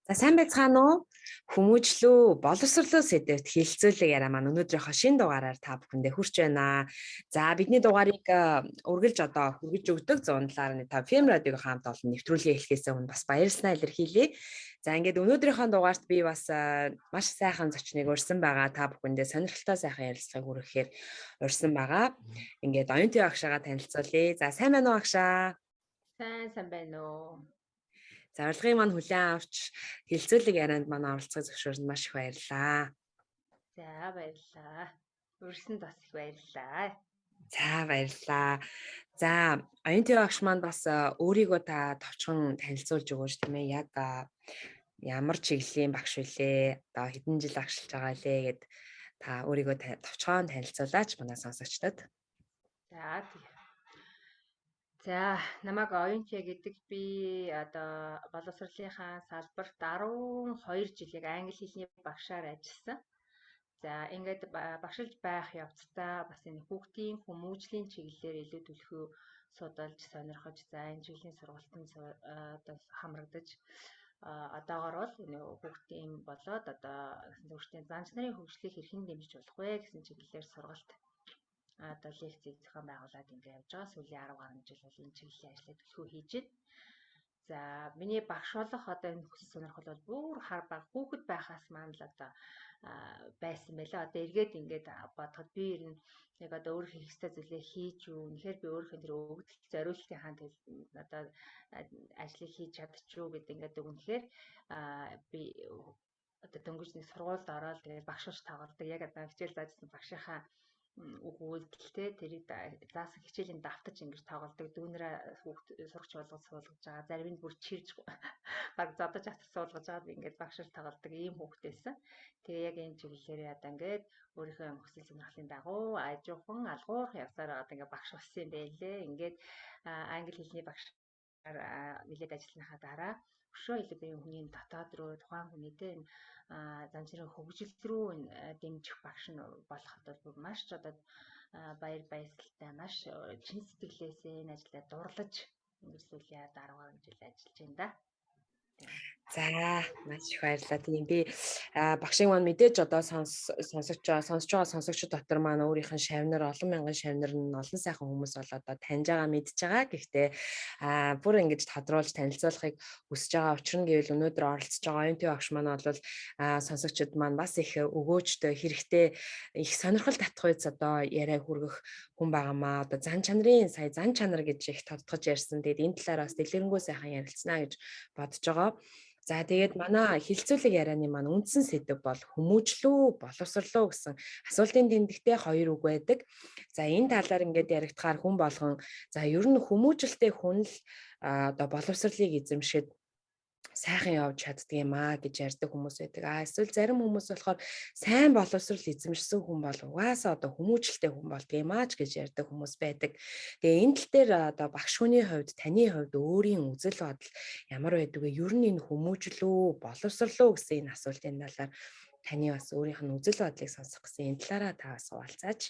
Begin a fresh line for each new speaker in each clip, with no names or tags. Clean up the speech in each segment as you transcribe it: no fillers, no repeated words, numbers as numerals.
За сайн байцгаана уу? Хүмүүжлүү, боловсрлоо сэдвт хилцүүлэг яриа маань өнөөдрийнхөө шинэ дугаараар та бүхэндээ хүрч байна. За бидний дугаарыг үргэлж хүргэж өгдөг 107.5 FM радиог хамт олон нэвтрүүлгээ эхлэхээс өмнө бас баярлалаа илэрхийлье. За ингээд өнөөдрийнхөө дугаарт би бас маш сайхан зочныг урьсан байгаа. Та бүхэндээ сонирхолтой сайхан ярилцлагыг хүргэхээр урьсан байгаа. Ингээд оюутны агшаагаа танилцуулъя. За сайн байна уу агшаа?
Сайн байна уу?
За урилгыг маань хүлээн авч хилцүүлэг ярианд манай оролцохыг зөвшөөрсөнд маш их баярлалаа.
За баярлалаа. Урьсанд бас их баярлалаа.
За баярлалаа. За оюутны багш маань бас өөрийгөө та товчхон танилцуулж өгөөч тийм ээ. Яг ямар чиглэлийн багш вүлээ? Одоо хэдэн жил агшилж байгаа лээ гэд та өөрийгөө товчхон танилцуулаач манай сонсогчдод.
За намайг оюутя гэдэг би одоо боловсролынхаа салбарт 12 жил яг англи хэлний багшаар ажилласан. За ингээд багшилж байх явцдаа бас энэ хүүхдийн хүмүүжлийн чиглэлээр илүү төлхөө судалж сонирхож за энэ чиглэлийн сургалтанд одоо хамрагдаж одоогоор бол энэ хүүхдийн болоод одоо хүүхдийн занч нарын хөгжлийг хэрхэн дэмжиж болох вэ гэсэн чиглэлээр сургалт одоо лекцийг зохион байгуулад ингээд явж байгаа. Сүүлийн 10 гаруй жил бол энэ чиглэлийн ажлыг төлхөө хийж байна. За миний багш болох одоо энэ хүсэл сонирхол бол бүр хар баг хүүхэд байхаас маань л одоо байсан байлаа. Одоо эргээд ингээд бодоход би ер нь яг одоо өөр хийх ёстой зүйлээ хийж юу. Үнэхээр би өөрийнхөө тэр өгдөл зориултын хаан одоо ажлыг хийж чадчихв гэдэг ингээд үнэхээр би одоо дөнгөж нэг сургуульд ороод тэгээд багшуулж тоглодог. Яг одоо хичээл заажсан багшийнхаа өгүүлдэлтэй тэрийг заасан хичээлийн давтаж ингэж тоглодог. Дүүнэрээ хүүхд сурагч болгож суулгаж байгаа. Зарим нь бүр чирж баг зодож атах суулгаж байгаа. Ингээд багшил тоглодог ийм хүүхдээсэн. Тэгээ яг энэ чиглэлээр одоо ингээд өөрийнхөө хүсэл сонирхлын дагуу ажуухан алгуурх явсаар одоо ингээд багш болсон юм байлээ. Ингээд англи хэлний багшаар нэлээд ажиллахаа дараа өшөө илүү биеийн хүний дотоод руу тухайн хүнийтэй занчрын хөгжил рүү дэмжих багш нь болоход бол маш ч одоо баяр баясгалтай маш чин сэтгэлээсээ энэ ажлаа дурлаж ингэж сүүлийн 10 гаруй жил ажиллаж байна да.
За маш их баярлалаа. Тийм би багшийн маань мэдээж одоо сонсож байгаа сонсогчид дотор маань өөрийнх нь шавнар олон мянган шавнар нь олон сайхан хүмүүс бол одоо таньж байгаа мэдж байгаа. Гэхдээ бүр ингэж тодруулж танилцуулахыг хүсэж байгаа учир нь гэвэл өнөөдөр оролцож байгаа оюутны багш маань бол сонсогчид маань бас их өгөөжтэй хэрэгтэй их сонирхол татах үйс одоо яриа хүргэх хүн байгаамаа. Одоо зан чанар гэж их тодтогч ярьсан. Тэгээд энэ талаар бас дэлгэрэнгүй сайхан ярилцсанаа гэж бодож байгаа. За тэгээд манай хилцүүлэг ярианы маань үндсэн сэдэв бол хүмүүжлүү, боловсрлоо гэсэн асуултын тэмдэгтээ хоёр үг байдаг. За энэ талаар ингээд яригдахаар хүн болгон за ер нь хүмүүжлтэй хүн л одоо боловсрлыг эзэмшээд сайхан явж чаддаг юм гэж ярьдаг хүмүүс байдаг. Эсвэл зарим хүмүүс болохоор сайн боловсрал эзэмшсэн хүн бол угаасаа одоо хүмүүжлтэй хүн болдго юм ч гэж ярьдаг хүмүүс байдаг. Тэгээ энэ тал дээр одоо багш хүний хувьд таны хувьд өөрийн үзэл бодол ямар байдаг вэ? Ер нь энэ хүмүүжлүү, боловсрлуу гэсэн энэ асуултын талаар таны бас өөрийнх нь үзэл бодлыг сонсох гэсэн энэ талаараа та бас хуваалцаач.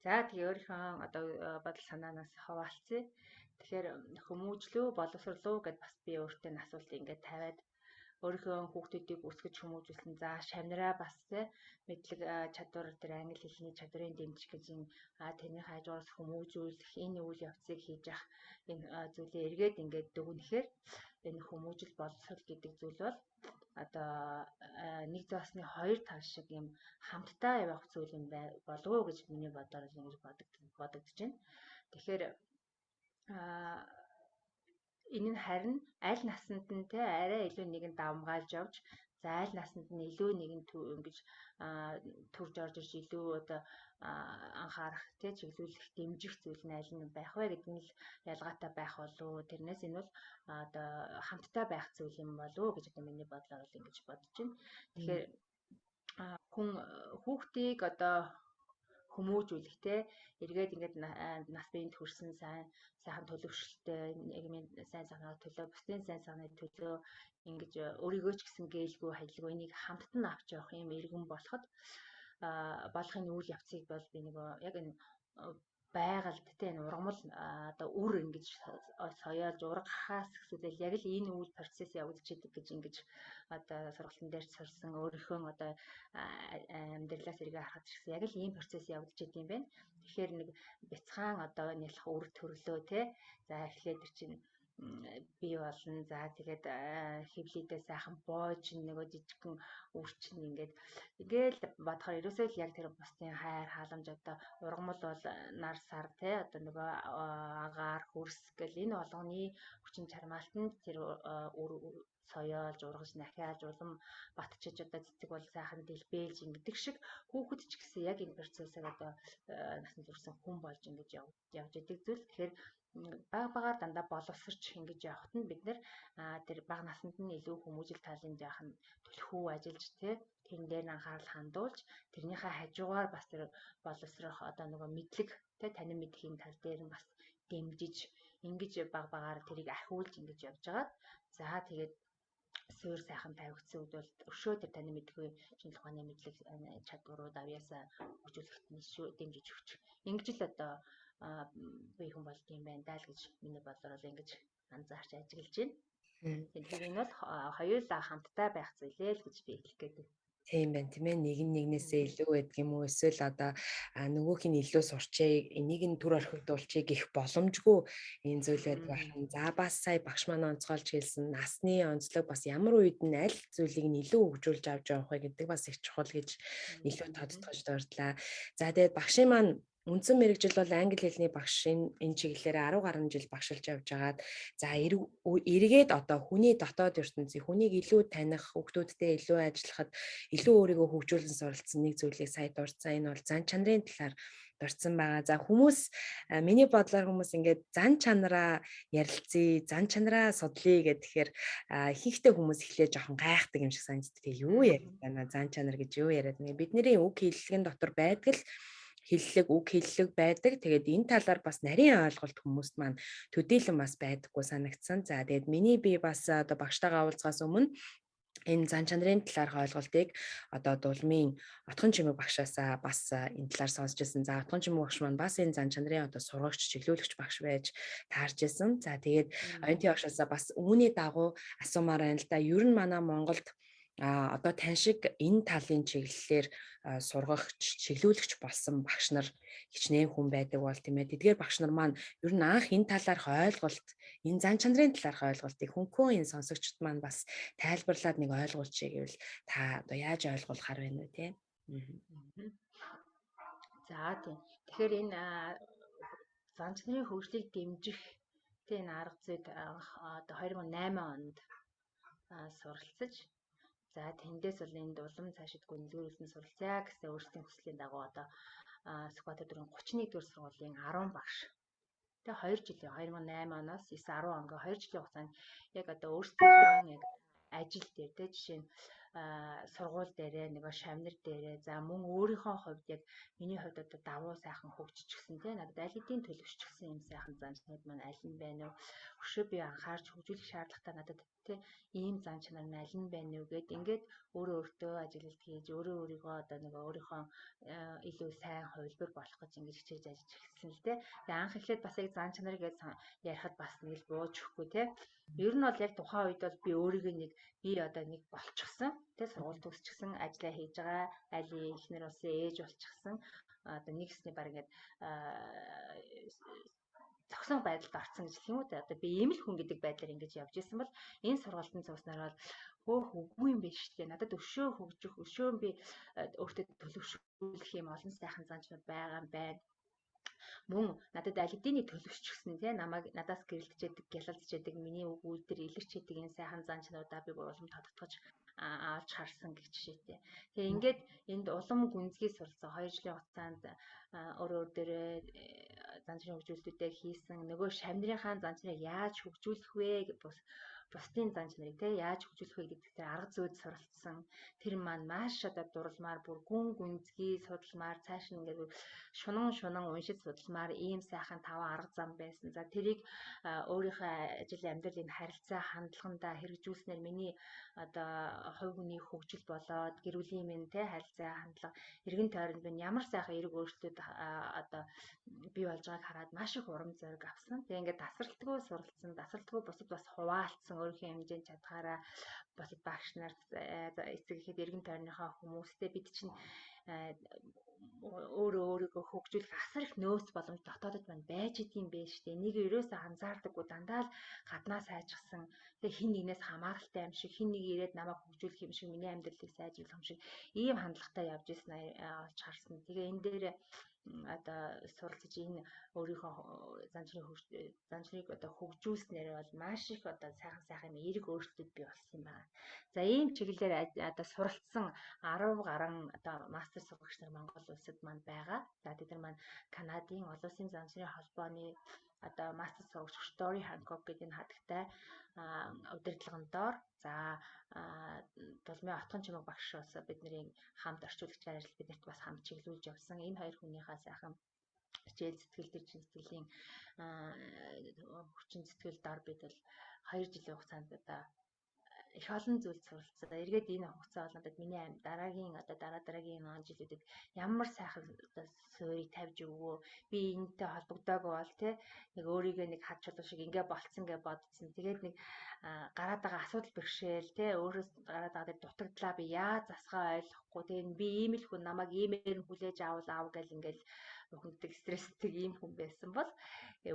За тэгээ өөрийнхөө одоо бодол санаанаас хаваалцъя. Тэгэхээр хүмүүжлүү, боловсрлуу гэдээ бас би өөртөө асуулт ингээд тавиад өөрийнхөө хүүхдүүдийг өсгөж хүмүүжүүлсэн. За шавнараа бас мэдлэг чадвар дээр англи хэлний чадрын дэмжих гэж тэрний хажуураас хүмүүжүүлэх энэ үйл явцыг хийж явах энэ зүйлээ эргээд ингээд дүгнэхээр энэ хүмүүжил боловсрол гэдэг зүйл бол одоо нэг зоосны хоёр тал шиг юм хамтдаа явах зүйл юм болов уу гэж миний бодлоор ингэж бодогдож байна. Тэгэхээр энэ нь харин аль насанд нь арай илүү нэгэн давмгаалж явж за аль насанд нь илүү нэгэн ингэж төрж орж ирж илүү одоо анхаарах чиглүүлэх дэмжих зүйл нь аль нь байх вэ гэдэг нь л ялгаатай байх болов. Тэрнээс энэ бол одоо хамтдаа байх зүйл юм болов гэж одоо миний бодлоор бол ингэж бодож байна. Тэгэхээр хүн хүүхдийг одоо хүмүүжүүлэх эргээд ингээд нас биеинд хүрсэн сайхан төлөвшөлттэй нийгмийн сайн санааг төлөө бусдын сайн санааг төлөө ингэж өөрийгөө ч гэсэн гээйлгүй хайлаггүй энийг хамтдан авч явах юм иргэн болоход болохын үйл явцыг бол би яг энэ байгальд те ургамал одоо үр ингэж соёолж ургахаас эхлээл яг л энэ үйл процесс явагдаж идэг гэж ингэж одоо сургалтын дээр сурсан өөрийнхөө одоо амьдралаас эргээ харахад ч гэсэн яг л ийм процесс явагдаж идэм байх. Тэгэхээр нэг бяцхан одоо нялх үр төрлөө те за эхлээд чинь бий болно. За тэгээд хевлийдээ сайхан боож нөгөө жижигхэн үрчин ингээл бодохоор ерөөсөө л яг тэр бусдын хайр халамж одоо ургамал бол нар сар те одоо нөгөө агаар хөрс гэл энэ болгоны хүчин чармаалтанд тэр соёолж ургаж нахиалж улам батчиж одоо цэцэг бол сайхан дэлбэлж ингэдэг шиг хүүхэд ч гэсэн яг энэ процессыг одоо насан туршсан хүн болж ингэж явж идэг зүйл. Тэгэхээр бага багаар дандаа боловсрч ингэж явахт нь бид нэр тэр бага наснд нь илүү хүмүүжил талын жаахан түлхүү ажиллаж тэрэн дээр нь анхаарал хандуулж тэрнийхээ хажуугаар бас тэр боловсрох одоо нөгөө мэдлэг танин мэдхийн тал дээр нь бас дэмжиж ингэж бага багаар тэрийг ахиулж ингэж явж байгаа. За тэгээд суурь сайхан тавигдсан үед бол өшөө тэр танин мэдгүй шинжлэх ухааны мэдлэг чадварууд авьяасаа хөгжүүлэхэд нь дэмжиж өгч. Ингэж л одоо бие хүн болд юм байна даа л гэж миний бодлоор бол ингэж анзаарч ажиглаж байна. Тэгэхээр энэ бол хоёулаа хамтдаа байх зүйлээ л гэж би хэлэх гээд байна.
Тийм байна тийм ээ, нэг нь нэгнээсээ илүү байдаг юм уу, эсвэл одоо нөгөөх нь илүү сурчээ, энийг нь төр орхигдуулчих гэх боломжгүй энэ зүйл байдаг ахын. За бас сая багш маань онцгойлж хэлсэн насны онцлог бас ямар үед нь аль зүйлийг нь илүү хөгжүүлж авч явах вэ гэдэг бас их чухал гэж илүү тодтогч дурдлаа. За тэгээд багшийн маань үндсэн мэргэжил бол англи хэлний багш энэ чиглэлээр 10 гаруй жил багшилж явж байгаад за эргээд одоо хүний дотоод ертөнцийг хүнийг илүү таних, хүүхдүүдтэй илүү ажиллахад илүү өөрийгөө хөгжүүлэн суралцсан нэг зүйлийг сая дурдсан. Энэ бол зан чанарын талаар дурдсан байгаа. За хүмүүс миний бодлоор хүмүүс ингээд зан чанараа ярилцъя, зан чанараа судлъя гэхээр ихэнхдээ хүмүүс эхлээ жоохон гайхдаг юм шиг санагддаг. Юу яриад байна? Зан чанар гэж юу яриад байна? Бидний үг хэллэгэн дотор байдаг л хэллэг үг хэллэг байдаг. Тэгээд энэ талаар бас нарийн ойлголт хүмүүст маань төдийлөн бас байдаггүй санагдсан. За тэгээд миний би бас одоо багштайгаа уулзгаас өмнө энэ зан чанарын талаарх ойлголтыг одоо дулмын Отхон чимэг багшаасаа бас энэ талаар сонсч ирсэн. За Отхон чимэг багш маань бас энэ зан чанарын одоо сургагч, чиглүүлэгч багш байж таарч ирсэн. За тэгээд оюутны багшаасаа бас үүний дагуу асуумаар байна л да. Ер нь манай Монголд одоо тань шиг энэ талын чиглэлээр сургагч, чиглүүлэгч болсон багш нар хичнээн хүн байдаг бол тийм ээ. Тэдгээр багш нар маань ер нь анх энэ талаарх ойлголт, энэ зан чанарын талаарх ойлголтыг хөнхөө энэ сонсогчд маань бас тайлбарлаад нэг ойлгуулчих гэвэл та одоо яаж ойлгуулахар байна вэ те?
За тийм. Тэгэхээр энэ зан чанарын хөгжлийг дэмжих энэ арга зүйд одоо 2008 онд суралцаж за тэндээс бол энд улам цаашид гүнзгийрүүлсэн суралцъя гэсэн өөрсдийн хүслийн дагуу одоо Сүхбаатар дөрвөн 31-р сургуулийн 10 багш. Тэгээ 2 жилийн 2008 оноос 9-10 онго 2 жилийн хугацаанд яг одоо өөрсдийнхөө яг ажил дээр тэ жишээ нь сургууль дээрээ нөгөө шавнар дээрээ за мөн өөрийнхөө хувьд яг миний хувьд одоо давуу сайхан хөгжчихсэн тий надад аль хэдийн төлөвшчихсэн юм сайхан зан чанарууд маань аль нь байна вэ? Өшөө би анхаарч хөгжүүлэх шаардлагатай надад тий ийм зан чанар нь аль нь байна вэ гэд ингээд өөртөө ажиглалт хийж өөрийгөө одоо нөгөө өөрийнхөө илүү сайн хувилбар болох гэж ингэж хичээж ажиллаж эхэлсэн л тий. Тэгээ анх эхлээд бас яг зан чанар гэж ярихад бас нэг л бууж өгөхгүй тий. Ер нь бол яг тухайн үед бол би өөрийгөө би одоо нэг болчихсон тий сургууль төгсчихсэн ажиллаа хийж байгаа аль ихнэр усын ээж болчихсон одоо нэгсний баг ингээд зогсон байдалд орсон гэж хэлэх юм уу те одоо би ийм л хүн гэдэг байдлаар ингэж явж исэн бол энэ сургалтын цуснаар бол үгүй юм биш тэгээ надад өшөө хөгжих өшөө би өөртөө төлөвшүүлэх юм олон сайхан зан чанар байгаа юм байна. Мөн надад аль хэдийн төлөвшчихсэн тий намайг надаас гэрэлтжээдэг, гялалзжээдэг, миний үг үйлдэл илэрч идэг энэ сайхан зан чанаруудаа би улам тодтогч авч харсан гэх жишээтэй. Тэгээ ингээд энд улам гүнзгий суралцсан 2 жилийн хугацаанд өөр дээрээ зан чанарын хөгжүүлэлтүүдээ хийсэн. Нөгөө шавнырынхаа зан чанарыг яаж хөгжүүлэх вэ гэж бас бусдын зан чанарыг те яаж хөгжүүлэх вэ гэдэг дээр арга зүйд суралцсан. Тэр маань маш одоо дурламар бүр гүн гүнзгий судалмаар цааш нь ингээд шунан уншиж судалмаар ийм сайхан 5 арга зам байсан. За тэрийг өөрийнхөө ажил амьдралын харилцаа хандлагандаа хэрэгжүүлснээр миний одоо хувь хүний хөгжил болоод гэр бүлийн минь те харилцаа хандлага эргэн тойронд минь ямар сайхан эерэг өөрчлөлтүүд одоо бий болж байгааг хараад маш их урам зориг авсан. Тэгээ ингээд тасралтгүй суралцсан, тасралтгүй бусад бас хуваалцсан өөрийнхөө хэмжээнд чадхаараа бусад багш нарт эцэг ихэд эргэн тойрныхоо хүмүүстэй бид чинь өөрийгөө хөгжүүлэх асар их нөөц боломж дотоодод маань байж идэм байж штэ. Энийг ерөөсөө анзаардаггүй дандаа л гаднаа сайжсан. Тэгээ хин нэгнээс хамааралтай юм шиг, хин нэг ирээд намайг хөгжүүлэх юм шиг, миний амьдралыг сайжруулах юм шиг ийм хандлагатай явж исэн олж харсан. Тэгээ энэ дээр одоо суралцж энэ өөрийнхөө занчныг одоо хөгжүүлснээр бол маш их одоо сайхан эерэг өөрчлөлт бий болсон юм байна. За ийм чиглэлээр одоо суралцсан 10 гаруй одоо мастер сурагч нар Монгол улсад манд байгаа. За тэд нар маань Канадын олон улсын занчны холбооны одоо мастер сурагч Story Hancock гэдэг энэ хатагтай удирдлагын доор за Дулмын Отгон чимэг багш ус бидний хамт орчуулагчаар ажил биднэрт бас хамт чиглүүлж явсан. Энэ хоёр хүнийхээ сайхан хичээл сэтгэл төр чин сэтгэлийн хүчин сэтгэл дор бид бол 2 жилийн хугацаанд одоо их олон зүйл суралцсан. Эргээд энэ хугацаа болгонд миний дараагийн жилүүдэд ямар сайхан суурийг тавьж өгөө. Би энэтэй холбогдоогүй бол те нэг өөрийгөө нэг хад чулуу шиг ингээ болцсон гэж бодсон. Тэгээд нэг гараад байгаа асуудал бэрхшээл те өөрөөс гараад байгаа дээр дутагдлаа би яаж засгаа ойлгохгүй. Тэгээд би ийм л хүн намайг иймээр хүлээж аав гэл ингээл ухамддаг стресстэй ийм хүн байсан бол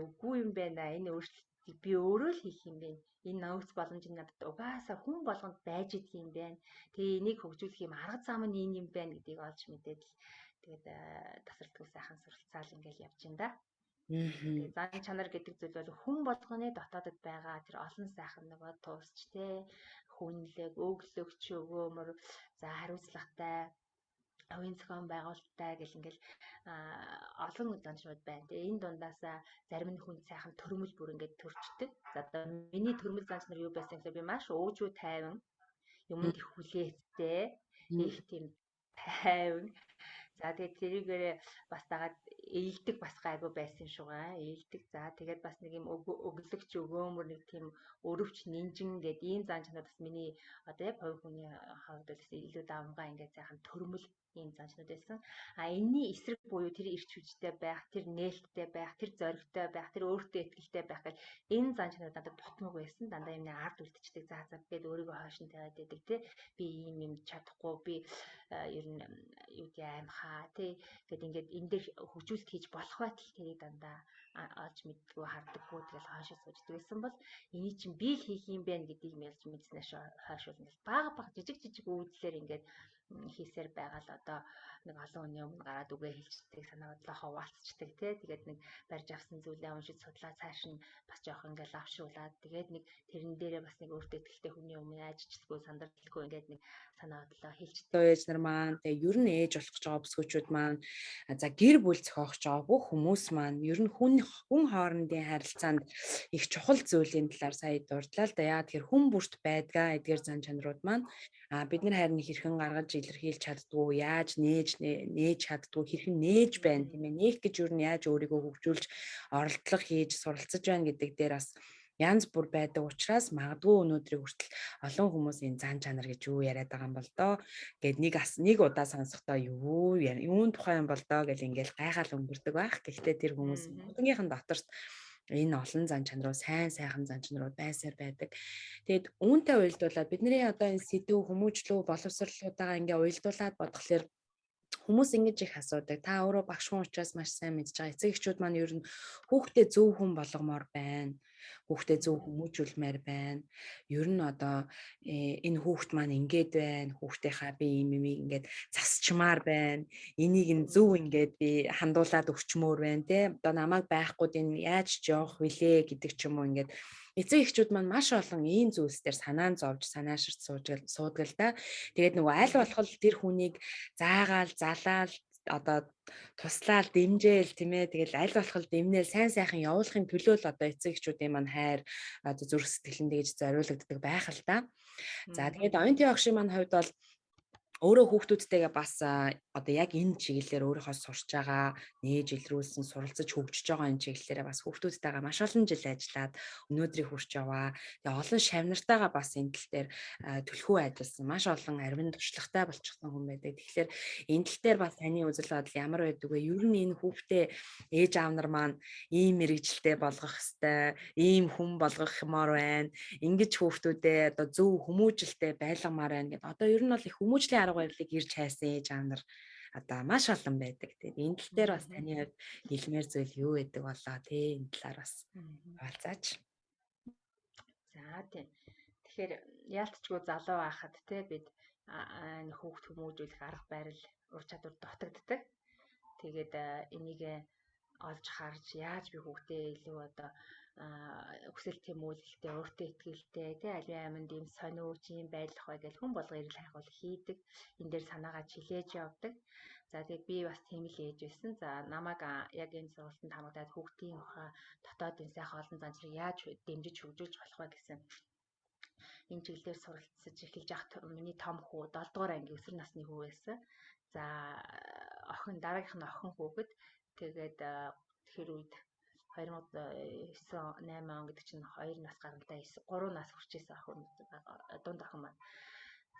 үгүй юм байна. Энэ өөрчлөлтийг би өөрөө л хийх юм байна. Энэ нөөц боломж нь надад угаасаа хүн болгонд байж идэх юм байна. Тэгээ энийг хөгжүүлэх юм арга зам нь энэ юм байна гэдгийг олж мэдээд л тэгээд тасралтгүй сайхан суралцаал ингээл явж байна да. Тэгээд зан чанар гэдэг зүйл бол хүн болгоны дотоодод байгаа тэр олон сайхан нөгөө туусч те хүнлэг, өглөгч, өгөөмөр, за хариуцлагатай оюун зохион байгуулалттай гэл ингээл олон занчнууд байна. Тэгээ энэ дундаасаа зарим нь хүн сайхан төрөмөл бүр ингээд төрчдөг. За одоо миний төрөмөл занч нар юу байсан гэхээр би маш өөжөө тайван юмд их хүлээцтэй их тийм тайван. За тэгээд тэрийгээрээ бас дагаад ээлдэг бас гайгүй байсан шугаа. Ээлдэг. За тэгээд бас нэг юм өглөгч өгөөмөр нэг тийм өрөвч нинжин гэдэг ийм зан чанар бас миний одоо яг хувь хүний хувьд бас илүү давмгай ингээд сайхан төрөмөл ийм занчнууд байсан. Энэний эсрэг буюу тэр ирч хүчтэй байх, тэр нээлттэй байх, тэр зоригтой байх, тэр өөртөө итгэлтэй байх гэл энэ занчнууд надад дутмаг байсан. Дандаа юмны ард үлдчихдэг. За гэд өөрийгөө хойш нь тавиад байдаг тий. Би ийм юм чадахгүй, би ер нь юу гэдэг аимхаа тий. Гэт ингээд энэ дээр хөгжүүлэлт хийж болох байтал тэрийг дандаа олж мэддэггүй хардаггүй тэгэл хойшоо сууждаг байсан бол энийг чинь би л хийх юм байна гэдгийг мэлж мэдснээр хойш бол бага жижиг үйлдэлээр ингээд хийсээр байгаа л одоо нэг олон хүний өмнө гараад үгээ хэлцдэг, санаа бодлоо хуваалцдаг тий. Тэгээд нэг барьж авсан зүйлээ уншиж судлаа цааш нь бас жоох ингээл авшруулад тэгээд нэг тэрэн дээрээ бас нэг өөртөө итгэлтэй хүний өмнө ажиждаггүй сандралгүй ингээд нэг санаа бодлоо хэлцдэг.
Ээж нар маань тэгээ ер нь ээж болох гэж байгаа бүсгүүчүүд маань за гэр бүл зохиох гэж байгаа бүх хүмүүс маань ер нь хүн хоорондын харилцаанд их чухал зүйлийн талаар сая дурдлаа л да. Яа тэгэхээр хүн бүрт байдгаа эдгээр зан чанарууд маань бид нар харин хэрхэн гаргаж илэрхийлж чаддгүй, яаж нээж чаддгүй, хэрхэн нээж байна тийм ээ. Нээх гэж юу нь яаж өөрийгөө хөгжүүлж оролдлого хийж суралцж байна гэдэг дээр бас янз бүр байдаг учраас магадгүй өнөөдрийг хүртэл олон хүмүүс энэ зан чанар гэж юу яриад байгаа юм бол доо гэд нэг удаа сонсохдоо юун тухай юм бол доо гэл ингээл гайхаал өнгөрдөг байх. Гэхдээ тэр хүмүүс бүгднийхэн доторт энэ олон зан чанарууд сайхан зан чанарууд байсаар байдаг. Тэгэд үүнтэй уялдуулаад бидний одоо энэ сэдв хүмүүжлүү боловсролуудаа ингээ уялдуулаад бодглохлоор хүмүүс ингэж их асуудаг. Та өөрөө багш хүн учраас маш сайн мэдж байгаа. Эцэг эхчүүд маань ер нь хүүхдээ зөв хүн болгомоор байна. Хүүхдээ зөв хүмүүжүүлмээр байна. Ер нь одоо энэ хүүхд маань ингээд байна. Хүүхдийнхаа би ийм ингээд засчмаар байна. Энийг нь зөв ингээд би хандуулаад өгчмөр байна те. Одоо намайг байхгүй энэ яаж ч явах вүлээ гэдэг ч юм уу ингээд эцэг эхчүүд маань маш олон ийм зүйлс дээр санаан зовж санааширт суудгал да. Тэгээд нөгөө аль болох тэр хүнийг заагаал, залаал одоо туслаад дэмжээл тийм ээ тэгэл аль болох дэмнээл сайн сайхан явуулахын төлөө л одоо эцэг эхчүүдийн маань хайр одоо зүрх сэтгэлэн дэж зориулагддаг байх л да. За тэгээд оюутны багшийн маань хувьд бол өөрөө хүүхдүүдтэйгээ бас одоо яг энэ чиглэлээр өөрийнхөө сурч байгаа, нээж илрүүлсэн, суралцаж хөгжиж байгаа энэ чиглэлээрээ бас хүүхдүүдтэйгээ маш олон жил ажиллаад өнөөдрийг хүрч яваа. Тэгээ олон шавнартайгаа бас энэ тал дээр түлхүү ажилласан. Маш олон арвин туршлагатай болчихсон хүн байдаг. Тэгэхээр энэ тал дээр бас таны үзэл бодол ямар байдаг вэ? Ер нь энэ хүүхдээ ээж аав нар маань ийм мэрэгжилтэй болгох хэвээр, ийм хүн болгох юмар байна. Ингэж хүүхдүүдээ одоо зөв хүмүүжлэлтэй байлгамаар байна гэдэг. Одоо ер нь бол их хүмүүжлийн арга барилыг ирж хайсан ээж аав нар одоо маш олон байдаг. Тэгээд энэ тал дээр бас таны хувьд хэлмээр зүйл юу байдаг болоо тий энэ талаар бас хуваалцаач.
За тийм. Тэгэхээр яалтчгүй залуу байхад те бид хүүхд хүмүүжүүлэх арга барил, ур чадвар дутагддаг. Тэгээд энийг олж харж яаж би хүүхдээ илүү одоо хүсэл тэмүүлэлтэй, өөртөө итгэлтэй, тий аливаа аминд ийм сониуч ийм байлах бай гэж хүн болго ирэл хайхвал хийдэг. Энд дээр санаагаа чилээж явдаг. За тэгээд би бас тийм л ээж байсан. За намайг яг энэ сургалтанд хамгаалаад хүүхдийн дотоодын сайхан олон занчрыг яаж дэмжиж хөгжүүлж болох вэ гэсэн энэ чиглэлээр суралцж эхэлж явах миний том хүү 7 дугаар анги өсвөр насны хүү байсан. За дараагийнх нь охин хүүхэд тэгээд тэр үед 2009-8 он гэдэг чинь 2 нас гарантай 3 нас хүрчээсэн охин дунд охин маань.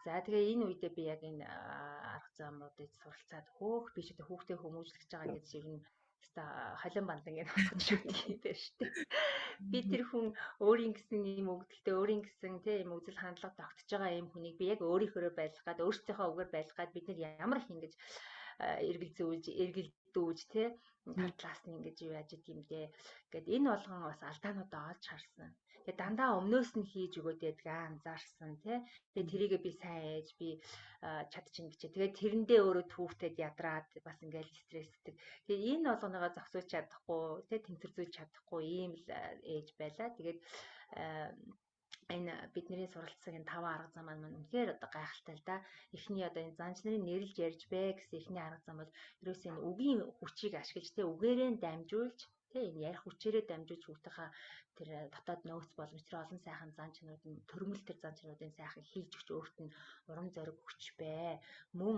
За тэгээ энэ үедээ би яг энэ арга замуудыг суралцаад би ч одоо хүүхдээ хүмүүжлэж байгаа гэж ер нь халин бандан гэж бодож үздэг байж тээ. Би тэр хүн өөрийн гэсэн ийм өгдөлтөө өөрийн гэсэн тийм үзэл хандлага тогтож байгаа ийм хүнийг би яг өөрийнхөө байлгах гад өөрсдийнхөө үгээр байлгах гад бид нар ямар их ингэж эргэлдүүлж тий талаас нь ингэж юу яаж идэм дээ. Гэт энэ болгон бас алдаануудаа олж харсан. Тэгээ дандаа өмнөөс нь хийж өгөөд байдгаа анзаарсан тий. Тэгээ тэрийгээ би сайн ээж би чадчихна гэж. Тэгээ тэрэндээ өөрөө түүхтэд ядраад бас ингээл стресстэй. Тэгээ энэ болгоныгоо зохицуулж чадахгүй тий тэнцвэрзүүлж чадахгүй ийм л ээж байлаа. Тэгээд энэ бидний суралцсан энэ 5 арга зам маань үнэхээр одоо гайхалтай л да. Эхний одоо энэ занч нарын нэрлж ярьж бай гэсэн эхний арга зам бол ерөөсөө энэ үгийн хүчийг ашиглаж тэ үгээрээ дамжуулж тэ энэ ярих хүчээрээ дамжуулж хүүхдийнхаа тэр дотоод нөөц боломж тэр олон сайхан зан чанарын төрөмөл тэр зан чанарын сайхан хийж өгч өөрт нь урам зориг өгч бай. Мөн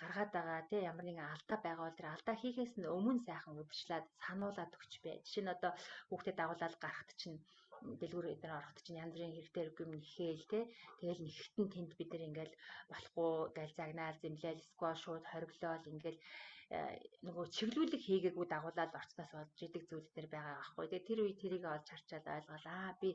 гаргаад байгаа тий ямар нэгэн алдаа байгаа бол тэр алдаа хийхээс нь өмнө сайхан удирчлаад сануулад өгч бай. Жишээ нь одоо хүүхдэд дагуулаад гарахт чинь дэлгүүр эдгээр орохт чинь янз бүрийн хэрэгтэй юм нэхэл тий тэгэл нэхтэн тэнд бид нар ингээл болохгүй гээл загнаал зэмлээл скваш шууд хориглол ингээл нөгөө чиглүүлэг хийгээгүй дагуулаад орцноос болж идэг зүйлдер байгаа байхгүй. Тэгээ тэр үе тэрийг олж харчаад ойлголаа. Би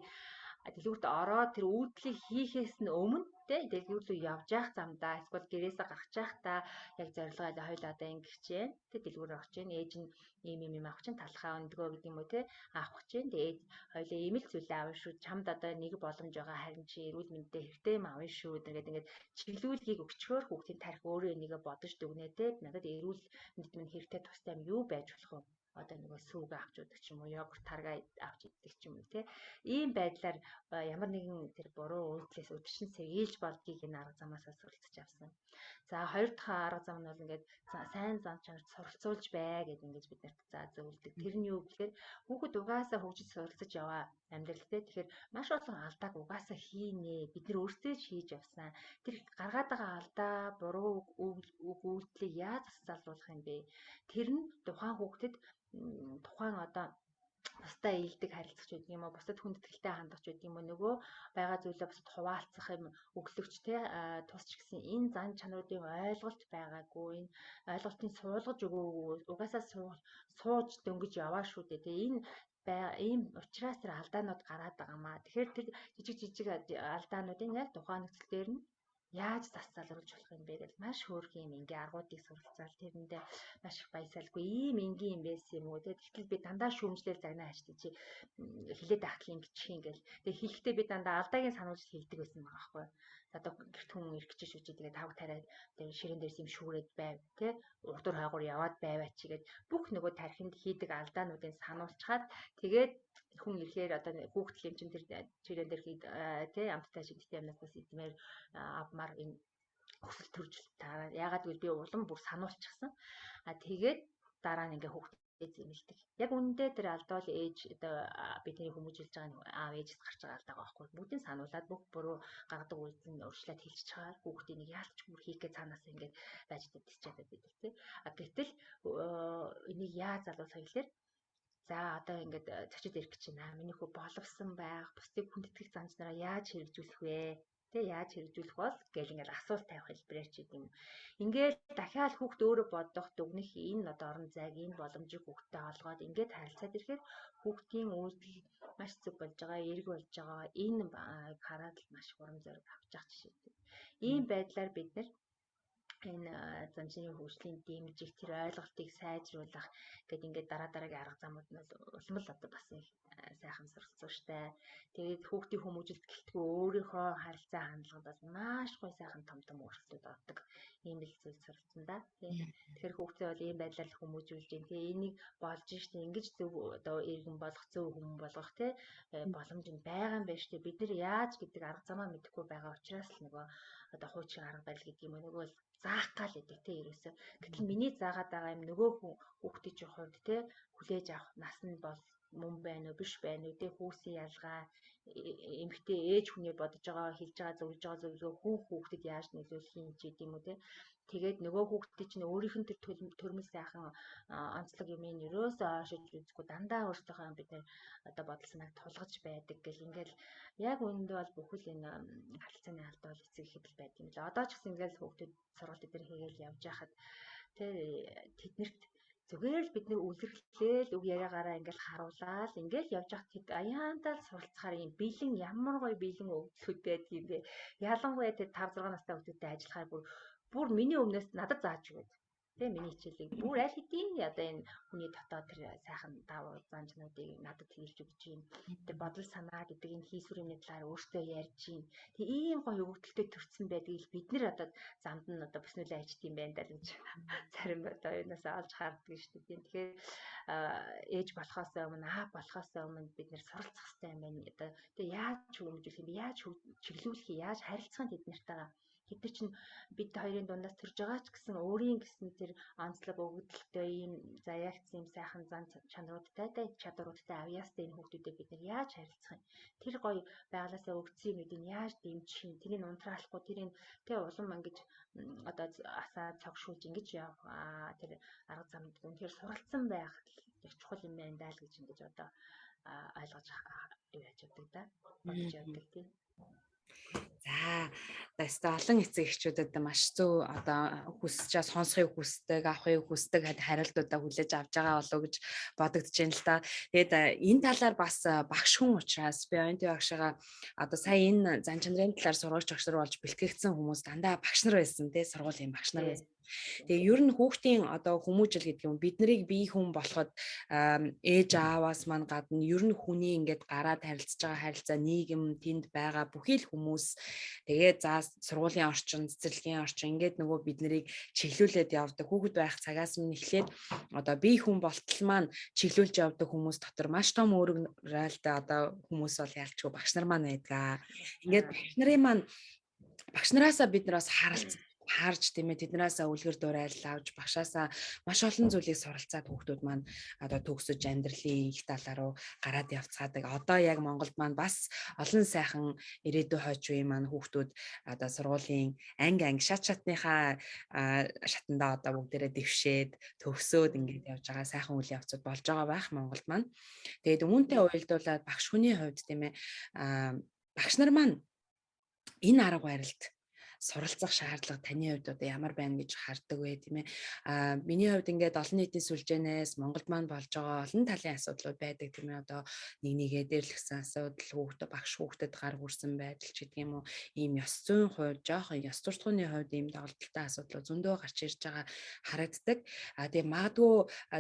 дэлгүүрт ороод тэр үйлдэлийг хийхээс нь өмнө тий дэлгүүр рүү явж явах замдаа эсвэл гэрээсээ гарч явахдаа яг зорилгоо хоёлаа одоо ингэ хичээн тий дэлгүүр орж ийн ээж нь ийм авах чинь талхаа өндгөө гэдэг юм уу тий авах чинь тэгээд хоёлаа ийм л зүйлээ авна шүү чамд одоо нэг боломж байгаа харин чи эрүүл мэндэд хэрэгтэй юм авна шүү гэдэг ингээд чиглүүлгийг өгчхөөр хүүхдийн тарих өөрөө энийг бодож дүгнээ тий надад эрүүл мэндэд минь хэрэгтэй тустай юм юу байж болох вэ одоо нөгөө сүүг авч удаг ч юм уу йогурт таргаа авч идэх ч юм уу тий ийм байдлаар ямар нэгэн тэр буруу үйлдэлээс өдөршин сэргийлж болдгийг энэ арга замаас суралцж авсан. За хоёр дахь арга зам нь бол ингээд сайн зан чанарт суралцуулж бай гэдэг ингэж биднэрт зөвлөдөг. Тэр нь юу гэхээр хүүхэд угаасаа хөгжиж суралцж яваа амьдралтай. Тэгэхээр маш олон алдааг угаасаа хийнэ. Бид нар өөрсдөө хийж явсан. Тэр гаргаад байгаа алдаа, буруу үг үйлдэлийг яаж засалруулах юм бэ? Тэр нь тухайн хүүхдэд тухайн одоо бусдаа ийдэг харилцах гэдэг юм уу бусдад хүндэтгэлтэй хандах гэдэг юм уу нөгөө байгаа зүйлээ бусдад хуваалцах юм өглөгч те тусч гэсэн энэ зан чанаруудын ойлголт байгаагүй энэ ойлголтын суулгаж өгөөгүй угаасаа сууж дөнгөж яваа шүү дээ те энэ ийм учраас тэр алдаанууд гараад байгаа маа тэгэхээр тэр жижиг алдаануудын яг тухайн нөхцөл дээр нь яаж засалруулж болох юм бэ гэж маш хөөрх юм ингээ аргуудыг суралцаал тэрэндээ маш их баясгалгүй ийм энгийн юм байсан юм уу тэгтэл би дандаа шүүмжлэл загнаа хачдаг чи хилээд ахтал ингэчих юм гээл тэг хэлэхдээ би дандаа алдаагийн сануулж хэлдэг байсан байгаа байхгүй одоо гэрт хүн ирэх гэж шүүжээ тэгээ тав тариад тэр ширээн дээрс юм шүүрээд байв те урдуур хойгоор яваад байваа чигээд бүх нөгөө тархинд хийдэг алдаануудыг сануулчаад тэгээд хүн ирэхээр одоо хүүхдэл юм чин тэр ширээн дээр тий амттай шидтэй юмнаас бас идмээр авмаар энэ өсөл төрж таараа. Ягаад гэвэл би улам бүр сануулчихсан. Тэгээд дараа нь ингээ хүүхдээ зэмлдэг. Яг үүндээ тэр алдаа бол ээж одоо бидний хүмүүжүүлж байгаа нь аав ээжээс гарч байгаа алдаа байхгүй. Бүгдийг сануулад бүх буруу гаргадаг үйлдэл нь урьдчилаад хэлчихэж чагаар хүүхдийн нэг яалтч бүр хийхгээ цаанаас ингээд байж дэтчихээд байдаг тий. Гэтэл энийг яаж залуусах гэхээр за одоо ингээд зочид ирэх гэж байна. Миний хүү боловсон байх, бусдыг хүндэтгэх занж нараа яаж хэрэгжүүлэх вэ? Тэ яаж хэрэгжүүлэх бол гэж ингээд асуулт тавих хэлбэрээр ч юм. Ингээд дахиад хүүхд өөрөө бодох, дүгнэх энэ одоо орон зайг, энэ боломжийг хүүхдтэй олгоод ингээд харилцаад ирэхээр хүүхдийн үйлдэл маш зөв болж байгаа, эерэг болж байгаа. Энэ хараад л маш хурам зориг авч явах жишээ. Ийм байдлаар бид нэр энэ замшигын хөгжлийн дэмжих тэр ойлголтыг сайжруулах гэдэг ингээд дараагийн арга замууд нь улам л одоо бас сайхан суралцсан штэ. Тэгээд хүүхдийн хүмүүжилт гэлтгүй өөрийнхөө харилцаа хандлагад бол маш гоё сайхан том өөрчлөлтүүд ордог. Ийм л зүйл суралцсан да. Тэгэхээр хүүхдээ бол ийм байдлаар хүмүүжүүлж дээ. Тэгээ энийг болж штэ ингэж зөв одоо иргэн болох, зөв хүмүүс болгох те боломж нь байгаа юм байна штэ. Бид нар яаж гэдэг арга замаа мэдэхгүй байгаа учраас л нөгөө одоо хуучин арга барил гэдэг юм нөгөө заах гал гэдэг те ерөөсөө. Гэтэл миний заагаад байгаа юм нөгөө хүүхдийн чинь хувьд те хүлээж авах нас нь бол мөн байна уу биш байна уу те хүүсийн ялгаа эмэгтэй ээж хүний бодож байгаа хэлж байгаа зөвлөж байгаа зөвлөгөө хүүхдэд яаж нөлөөлөх юм ч гэдэм үү те. Тэгээд нөгөө хүүхдийн чинь өөрийнх нь тэр төрмөл сайхан онцлог юм ин ерөөсөө оошиж үзэхгүй дандаа өөртөөхөө бид нэр одоо бодол санааг тулгаж байдаг гэл ингээл яг үүндээ бол бүхэл энэ харилцааны алд бол эцэг ихэд л байд юм л. Одоо ч гэсэн ингээл хүүхдүүд сургууль дээр хийгээл явж байхад тэднэрт зүгээр л бид нэр үлрэхлээл үг яриагаараа ингээл харуулаад ингээл явж байхад тэд аяандаа суралцахаар юм бэлэн ямар гоё бэлэн өвдлүүд байдаг юм бэ. Ялангуяа тэр 5 6 настай хүүхдүүдтэй ажиллахаар бүр миний өмнөөс надад зааж өгöd. Тэ миний хичээлийг бүр аль хэдийн одоо энэ хүний дотоод тэр сайхан давуу занчнуудыг надад хэлж өгч юм. Тэр бодол санаа гэдэг энэ хийсвэрийн талаар өөртөө ярьж юм. Тэг ийм гоё өвдөлтөд төрсэн байдгийг бид нэр одоо замд нь одоо бүснүүлээ ажт юм байна даа гэж зарим одоо юунаас олж харддаг шүү дээ. Тэгэхээр ээж болохоос өмнө аав болохоос өмнө бид нэр суралцах хэрэгтэй юм байна. Одоо тэг яаж хөгжүүлэх юм бэ? Яаж чиглүүлэх юм? Яаж харилцах нь тэднэртэйгээ Бид нар чинь бид хоёрын дундаас төрж байгаа ч гэсэн өөрийн гэсэн тэр онцлог өгөгдөлтөй ийм заяагц юм сайхан зан чадруудтай авьяастай энэ хүүхдүүдэд бид нар яаж харилцах юм? Тэр гоё байгалаасаа өгцөн юмыг яаж дэмжих юм? Тэрийг унтраалахгүй тэрийг тэг улам ингэж одоо асаа цогшуулж ингэж яв тэр арга замд үнэхээр суралцсан байх их чухал юм байна даа л гэж ингэж одоо ойлгож яаж явдаг да. Бодож явдаг тийм.
За тэстэ олон эцэг эхчүүдэд маш зөв одоо хүсэж сонсохыг хүсдэг, авахыг хүсдэг хариултуудаа хүлээж авч байгаа болов уу гэж бодогдож байна л да. Тэгээд энэ талаар бас багш хүн учраас би оюутны багшаа одоо сая энэ зан чанарын талаар сургууч багш нар болж бэлтгэгдсэн хүмүүс дандаа багш нар байсан тий сургуулийн багш нар байсан. Тэгээ ер нь хүүхдийн одоо хүмүүжил гэдэг юм бид нарыг бие хүн болоход ээж ааваас маань гадна ер нь хүний ингээд гараад харилцаж байгаа харилцаа нийгэм тэнд байгаа бүхий л хүмүүс тэгээ за сургуулийн орчин цэцэрлэгийн орчин ингээд нөгөө бид нарыг чиглүүлээд явдаг хүүхэд байх цагаас минь эхлээд одоо бие хүн болтол маань чиглүүлж явдаг хүмүүс дотор маш том өөрөөрөлтэй одоо хүмүүс бол ялчгүй багш нар маань байдаг. Ингээд багш нараасаа бид нараас харж тийм ээ тэднээс үлгэр дуурайл авч багшаасаа маш олон зүйлийг суралцаад хүүхдүүд маань одоо төгсөж амьдралын их талаар руу гараад явцгаадаг. Одоо яг Монголд маань бас олон сайхан ирээдүйн хойч үеийн маань хүүхдүүд одоо сургуулийн анги шатныхаа шатандаа одоо бүгдээрээ дэвшээд төгсөөд ингээд явж байгаа сайхан үйл явцуд болж байгаа байх Монголд маань. Тэгээд үүнтэй уялдуулаад багш хүний хувьд тийм ээ багш нар маань энэ арга барилд суралцах шаардлага таны хувьд одоо ямар байна гэж хардаг вэ тийм ээ. Миний хувьд ингээд олон нийтийн сүлжээнээс Монголд маань болж байгаа олон талын асуудлууд байдаг тийм ээ. Одоо нэгээ дээрлэгсэн асуудал багш хүүхдэд гар хүрсэн байдал ч гэдэг юм уу. Ийм ёс зүйн хувьд жоохон ёс суртахууны хувьд ийм тоглолттой асуудлууд зөндөө гарч ирж байгаа харагддаг. Тэгээ магадгүй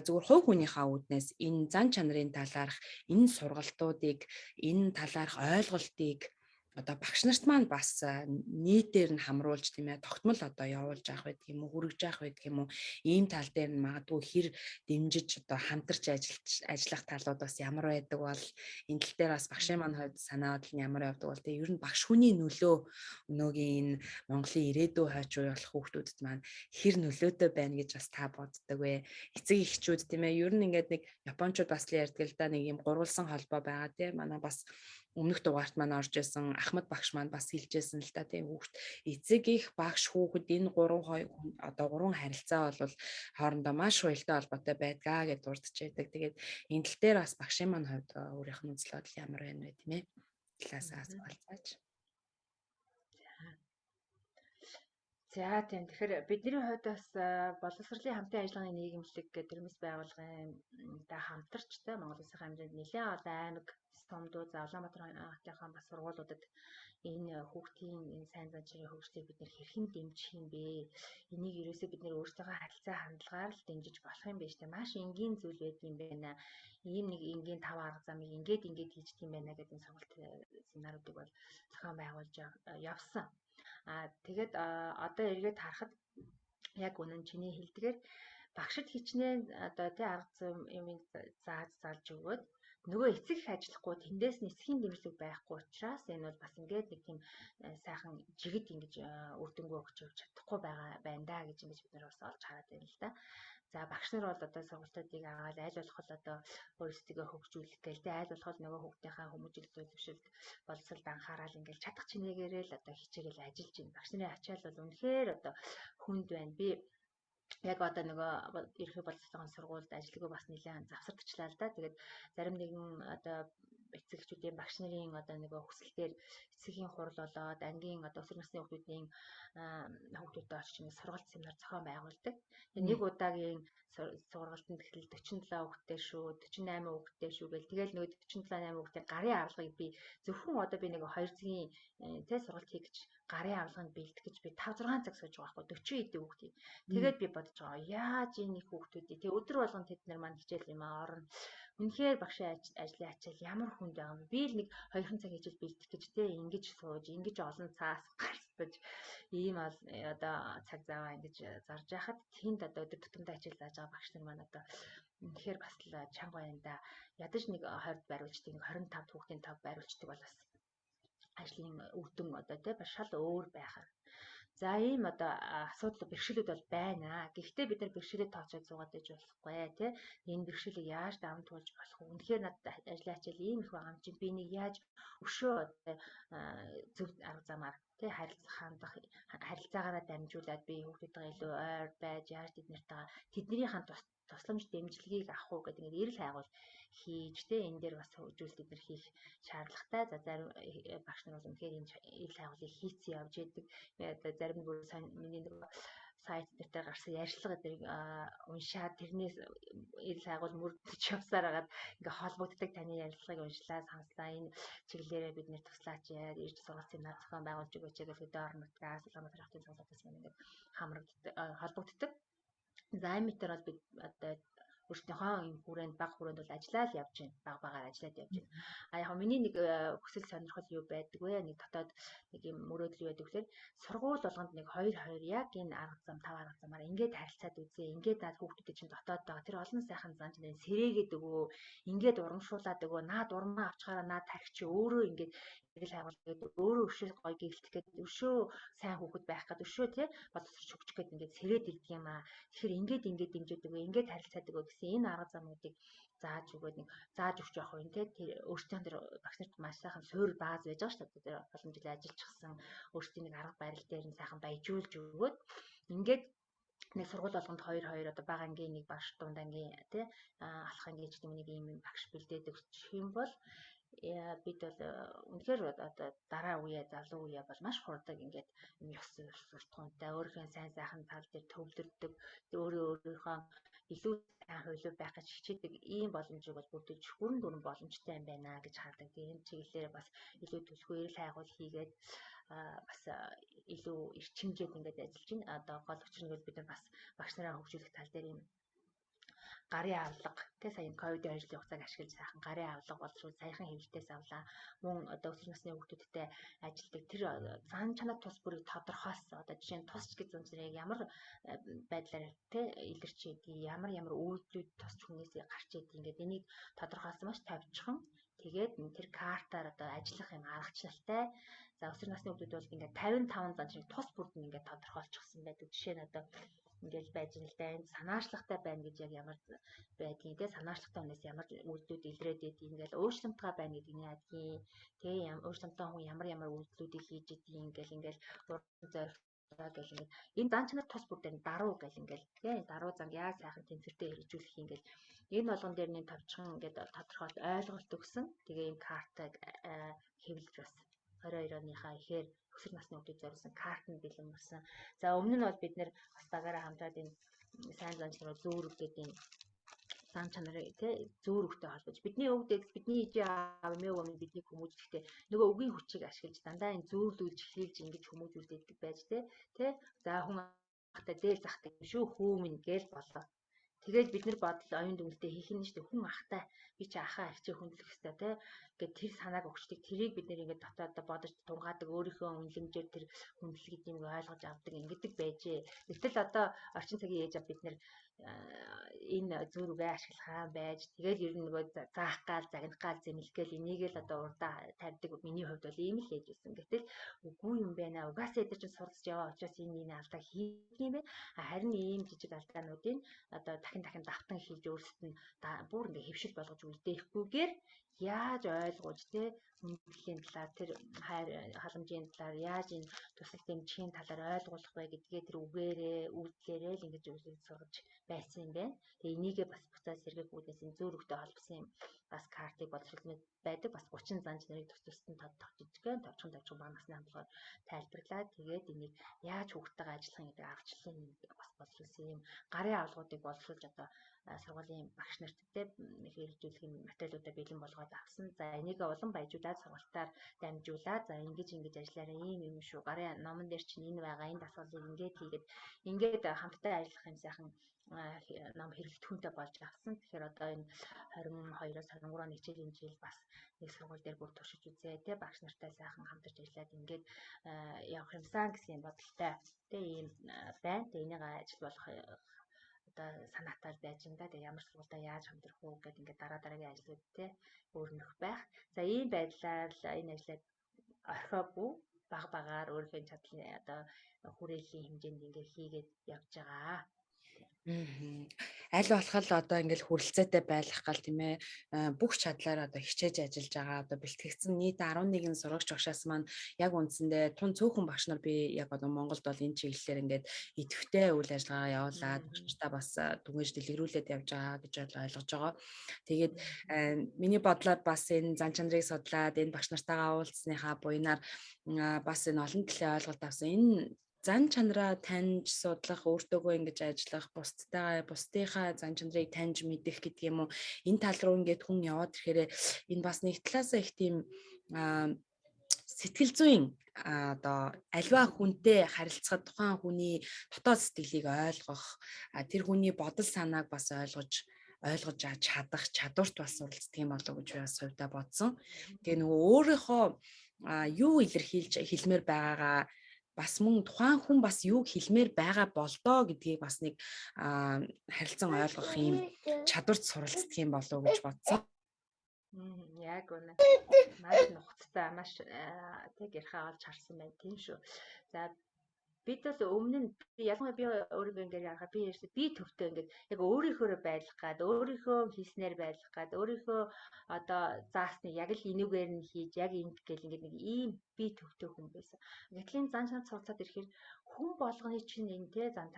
зөвхөн хувь хүнийхээ үүднээс энэ зан чанарын талаарх энэ сургалтуудыг энэ талаарх ойлголтыг одоо багш нарт маань бас нийтээр нь хамруулж тийм ээ тогтмол одоо явуулж авах байдаг юм уу, хүргэж авах байдаг юм уу? Ийм тал дээр нь магадгүй хэр дэмжиж одоо хамтарч ажиллах талууд бас ямар байдаг бол энэ тал дээр бас багшийн маань хувьд санаа бодол нь ямар явдаг бол тийм ер нь багш хүний нөлөө өнөөгийн энэ Монголын ирээдүйн хойч үе болох хүүхдүүдэд маань хэр нөлөөтэй байна гэж бас та боддог вэ? Эцэг эхчүүд тийм ээ ер нь ингээд нэг Японочууд бас л ярьдаг л да, нэг юм гурвалсан холбоо байгаа тийм манай бас өмнөх дугаарт маань орж исэн Ахмад багш маань бас хэлжсэн л да тийм хүүхд эцэг их багш хүүхэд энэ одоо гурван харилцаа бол хоорондоо маш уялдаа холбоотой байдгаа гэж дурдж байдаг. Тэгээд энэ тал дээр бас багшийн маань хувьд өөрийнх нь үзэл бодол ямар байна вэ тийм ээ? Талаасаа асуулцаач.
За тийм. Тэгэхээр бидний хувьд бас боловсролын хамтын ажиллагааны нийгэмлэг гэдэг төрөмс байгууллагын хамтарч Монгол Улсын хэмжээнд нэлээд олон аймаг сумдууд за Улаанбаатар хотынхаа бас сургуулиудад энэ хүүхдийн энэ сайн занчрын хөгжлийг бид нэр хэрхэн дэмжих юм бэ? Энийг ерөөсөө бид нэр өөрсдийнхөө харилцаа хандлагаар л дэмжиж болох юм биш үү? Маш энгийн зүйл байдаг юм байна. Ийм нэг энгийн тав арга замыг ингээд хийждэг юм байна гэдэг сонголт семинаруудыг бол зохион байгуулж явсан. Тэгээд одоо эргээд харахад яг үнэн чиний хэлдгээр багшид хичнээн одоо тий арга зам юм зааж өгөөд нөгөө эцэг их ажиллахгүй тэндээс нисхийн дэмжлэг байхгүй учраас энэ бол бас ингээд нэг тийм сайхан жигд ингэж үр дүнгүй өгч чадахгүй байна да гэж ингэж бид нар бас олж хараад байна л да. За багш нар бол одоо сургалтуудыг аваад аль болох одоо өөрсдөө хөгжүүлэх гээл тэ аль болох нөгөө хүүхдийнхээ хүмүүжил зөвшөлт боловсролд анхаарал ингээл чадах чинээгээрээ л одоо хичээгэл ажиллаж байна. Багш нарын ачаал бол үнэхээр одоо хүнд байна. Би яг одоо нөгөө ерхий боловсролын сургуульд ажиллагаа бас нэлээд завсардчлаа л да. Тэгээд зарим нэгэн одоо эцэгчүүдийн багш нарын одоо нөгөө хүсэлтээр эцгийн хурал болоод ангийн одоо өсвөр насны хүүхдүүдийн хүүхдүүдтэй очиж нэг сургалт семинар зохион байгуулдаг. Тэгээд нэг удаагийн сургалтанд гэхэл 47 хүүхдтэй шүү, 48 хүүхдтэй шүү гэл тэгэл нөгөө 47 8 хүүхдийн гарын авалгыг би зөвхөн одоо би нэг 2 цагийн тэ сургалт хийх гэж гарын авалганд бэлдэх гэж би 5 6 цаг сууж байгаа байхгүй 40 эдийн хүүхдийг. Тэгээд би бодож байгаа яаж энэ их хүүхдүүдийг тэг өдөр болгон тэд нар маань хичээл юм орно. Үнэхээр багшийн ажлын ачаал ямар хүнд байгаа юм. Би л нэг 2 цаг хичээл бэлдэх гэж тэ ингэж сууж, ингэж олон цаас гарцаж ийм одоо цаг заваа ингэж зарж яхад тэнд одоо өдөр тутамдаа хичээл зааж байгаа багш нар маань одоо үнэхээр бас л чанга байна да. Ядаж нэг 20 бариулчдаг, нэг 25 хүүхдийн тав бариулчдаг бол бас ажлын үр дүн одоо тий бас шал өөр байхаар. За ийм одоо асуудал бэрхшээлүүд бол байна. Гэхдээ бид нар бэрхшээлээ тооцоод суугаад байж болохгүй тий. Энэ бэрхшээлийг яаж даван туулж болох вэ? Үнэхээр надад ажлын ачаал ийм их байгаа юм чинь би нэг яаж өшөө зөв арга замаар тий харилцаагаараа дамжуулаад би хүүхдүүдтэй илүү ойр байж яаж тэднэрийн тусламж дэмжлэгийг авах уу гэдэг ингээд эрэл хайгуул хийж тэ энэ дээр бас хөгжүүлэлт бид нар хийх шаардлагатай. За зарим багш нар бол үнэхээр энэ эрэл хайгуулыг хийцэн явж яадаг. Зарим нь бүр миний нэг сайт дээр гарсан ярьцлага дээр уншаад тэрнээс эрэл хайгуул мөрдөж явсаар хагаад ингээ холбогддог таны ярилцлагыг уншлаа сонслаа энэ чиглэлээрээ бид нэр туслаач яа ирж сургалт семинар зохион байгуулж өгөөч гэдэг хөдөө орон нутгаас Улаанбаатар хотын сургалтаас маань ингээ холбогддог. За энэ метр бол бид одоо өөртөөхөө энэ хүрээнд баг хүрээнд бол ажиллаад явж байна. Багаар ажиллаад явж байна. Яг миний нэг хүсэл сонирхол юу байдаг вэ? Нэг дотоод нэг юм мөрөөдөл байдаг гэхээр сургууль болгонд нэг 2 яг энэ арга зам, тав арга замаар ингээд харилцаад үзье. Ингээд наад хүүхдүүд чинь дотоод байгаа. Тэр олон сайхан занч нэ сэрээгээд өгөө. Ингээд урамшуулад өгөө. Наад урмаа авчгаараа наад тархич өөрөө ингээд эрэл хайгуулгээд өөрөө өшөө гоё гэлтэх гээд өшөө сайн хүүхэд байх гээд өшөө тий боловсрч хөгжих гээд ингээд сэрээд ирдэг юм аа. Тэгэхээр ингээд дэмжиж өгөө, ингээд харилцаад өгөө гэсэн энэ арга замуудыг зааж өгөөд нэг зааж өгч явах юм тий. Тэр өөрсдийн тэр багш нарт маш сайхан суурь бааз байж байгаа шүү дээ. Тэр олон жил ажиллажчихсан өөрсдийн нэг арга барил дээр нь сайхан баяжуулж өгөөд ингээд нэг сургууль болгонд 2 одоо бага ангийн нэг багш дунд ангийн тий алах ангийн ч гэдэг нэг ийм багш бэлдээд өгчих юм бол бид бол үнэхээр одоо дараа үеэ залуу үеэ бол маш хурдаг ингээд ёс суртахуунтай өөрийнхөө сайн сайхан тал дээр төвлөрдөг өөрийнхөө илүү сайн хувилбар байх гэж хичээдэг ийм боломжийг бол бүрдүүлж хүрэн дүрэн боломжтой юм байна гэж хардаг. Тэгээд энэ чиглэлээр бас илүү төлхөө эрэл хайгуул хийгээд бас илүү эрчимжээд ингээд ажиллаж байна. Одоо гол учир нь бид нар бас багш нараа хөгжүүлэх тал дээр юм гарын авлага тий сая ковидын ажлын хугацааг ашиглаж сайхан гарын авлага боловсруул саяхан хэвлэлтээс авлаа. Мөн одоо өсвөр насны хүүхдүүдтэй ажилдаг тэр зан чанар тус бүрийг тодорхойлсон. Одоо жишээ нь тусч гэж зэмсрийг ямар байдлаар тий илэрч идэг, ямар үйлдэлүүд тусч хүнээс гарч идэг ингээд энийг тодорхойлсон маш тавьчихсан. Тэгээд тэр картаар одоо ажиллах юм аргачлалтай. За өсвөр насны хүүхдүүд бол ингээд 55 зан чанарыг тус бүрд нь ингээд тодорхойлчихсан байдаг. Жишээ нь одоо ингээл байж юм л да. Энд санаачлагтай байна гэж яг ямар байдгийг те санаачлагтай хүнээс ямар үйлдэлүүд илрээд идэг ингээл ууршламтгай байна гэдэг нь яадгийн те ууршламтай хүн ямар үйлдэлүүдийг хийж идэг ингээл уран зоригтой гэл ингээд энэ зан чанар тус бүр дээр даруу гэл ингээл те даруу занг яаж сайхан тэнцвэртэй хэрэгжүүлэх юм ингээл энэ болгон дээр нэг товчхон ингээд тодорхойлт ойлголт өгсөн. Тэгээ энэ картыг хэвлэж бас 22 оныхаа ихээр өсвөр насны хүүхдэд зориулсан картны бэлэнсэн. За өмнө нь бол бид нэр бас багаараа хамтраад энэ сайн зан чанар зөөрөг гэдэг энэ зан чанарыг тий зөөрөгтэй холбож бидний өвгдөөс бидний ижи аав мэй өмнө бидний хүмүүжлэхдээ нөгөө өвгийн хүчийг ашиглаж дандаа энэ зөөрлүүлж эхлүүлж ингэж хүмүүжүүлдэг байж тий за хүн ахтай дээр захтай шүү хүү минь гээл болоо. Тэгэл бид нар бодол оюун дүнэлтэд хийх нь шүү дээ хүн ахтай би чи ахаа хичээ хөндлөх хэвээр тий гэд тэр санааг өгчдөг тэрийг бид нэр ингээд дотоодоо бодож тургаадаг өөрийнхөө үнэлэмжээр тэр хүндлэгийг юм ойлгож авдаг ингэдэг байжээ. Гэтэл одоо орчин цагийн ээж бид нэр энэ зүргээ ашиглахаа байж тэгэл ер нь нөгөө заах гал загнах гал зэмлэх гээл энийг л одоо урдаа тавьдаг миний хувьд бол ийм л ээжсэн. Гэтэл үгүй юм байна. Угаасаа эдгээр чинь суралцж яваа учраас энэ алдаа хийх юм бэ. Харин ийм жижиг алдаануудыг одоо дахин давтан хийж өөрсдөд нь бүр ингээ хэвшил болгож үлдээхгүйгээр яаж ойлгож те хүндлэлийн талаар тэр хайр халамжийн талаар яаж энэ туслах дэмжихийн талаар ойлгуулах вэ гэдгээ тэр үгээрээ үйлдэлээрээ л ингэж сургаж байсан юм байна. Тэгээ энийгээ бас буцаад сэргээгүүдээс энэ зөөрөгтэй холбосон юм бас картыг боловсруулмад байдаг. Бас 30 зан чанарыг тусдсан товчхон манасны хамтлаар тайлбарлаад тэгээд энийг яаж хүүхдтэйгээ ажиллах гэдэг аргачлалын бас боловсруулсан юм гарын авлагуудыг боловсруулж одоо сургуулийн багш нарт те хэрэгжүүлэх юм материалуудаа бэлэн болгоод авсан. За энийгээ улам баяжуулаад сургалтаар дамжуулаад за ингэж ажиллаараа ийм шүү. Гарын номон дээр чинь энэ байгаа. Энэ дасгалыг ингээд хамтдаа ажиллах юм сайхан ном хэрэглэтгүүнтэй болж авсан. Тэгэхээр одоо энэ 22-оос 23 оны хичээлийн жил бас нэг сургууль дээр бүр туршиж үзээ те багш нартай сайхан хамтарч ажиллаад ингээд явах юмсан гэсэн бодолтой. Тэ ийм байна. Тэ энийг ажил болох одоо санаатай байж юм да. Тэгээ ямар сургуультай яаж хамтрах уу гэдэг ингээд дараагийн ажлууд те өөрнөх байх. За ийм байдлаар энэ ажлыг орхиогүй багаар өөрийнхөө чадлын одоо хүрээллийн хэмжээнд ингээд хийгээд явж байгаа.
Аль болох л одоо ингээл хүрэлцээтэй байх гал тийм ээ бүх чадлаар одоо хичээж ажиллаж байгаа одоо бэлтгэгдсэн нийт 11 сурагч багшаас маань яг үндсэндээ тун цөөхөн багш нар би яг одоо Монголд бол энэ чиглэлээр ингээд идэвхтэй үйл ажиллагаа явуулаад багштай бас түгээж дэлгэрүүлээд явж байгаа гэж ойлгож байгаа. Тэгээд миний бодлоор бас энэ зан чанарыг судлаад энэ багш нартайгаа уулзсныхаа буйнаар бас энэ олон талын ойлголт авсан. Энэ зан чанараа таньж судлах, өөртөөгөө ингэж ажиллах, бусдынхаа зан чанарыг таньж мэдэх гэдэг юм уу. Энэ тал руу ингээд хүн яваад ирэхээр энэ бас нэг талаасаа их тийм сэтгэл зүйн одоо альва хүнтэй харилцахад тухайн хүний дотоод сэтгэлийг ойлгох, тэр хүний бодол санааг бас ойлгож чадах чадварт бас суралцдаг юм болов уу гэж би бас хувьдаа бодсон. Тэгээ нөгөө өөрийнхөө юу илэрхийлж хэлмээр байгаагаа бас мөн тухайн хүн бас юу хэлмээр байгаа болдоо гэдгийг бас нэг харилцан ойлгох юм чадварт суралцдаг юм болов уу гэж бодсон.
Яг үнэ. Маш нухацтай, маш тэг ярихаа олж харсан байна тийм шүү. За бид бол өмнө нь ялангуяа би өөрийгөө ингээд яхаа би төвтэй ингээд яг өөрийнхөө байлгах гад өөрийнхөө хийснээр байлгах гад өөрийнхөө одоо заасныг яг л энүүгээр нь хийж яг энд гэл ингээд нэг ийм би төвтэй хүн байсан. Гэтэл зан чанар цуцаад ирэхээр хүн болгоны чинь энэ те зан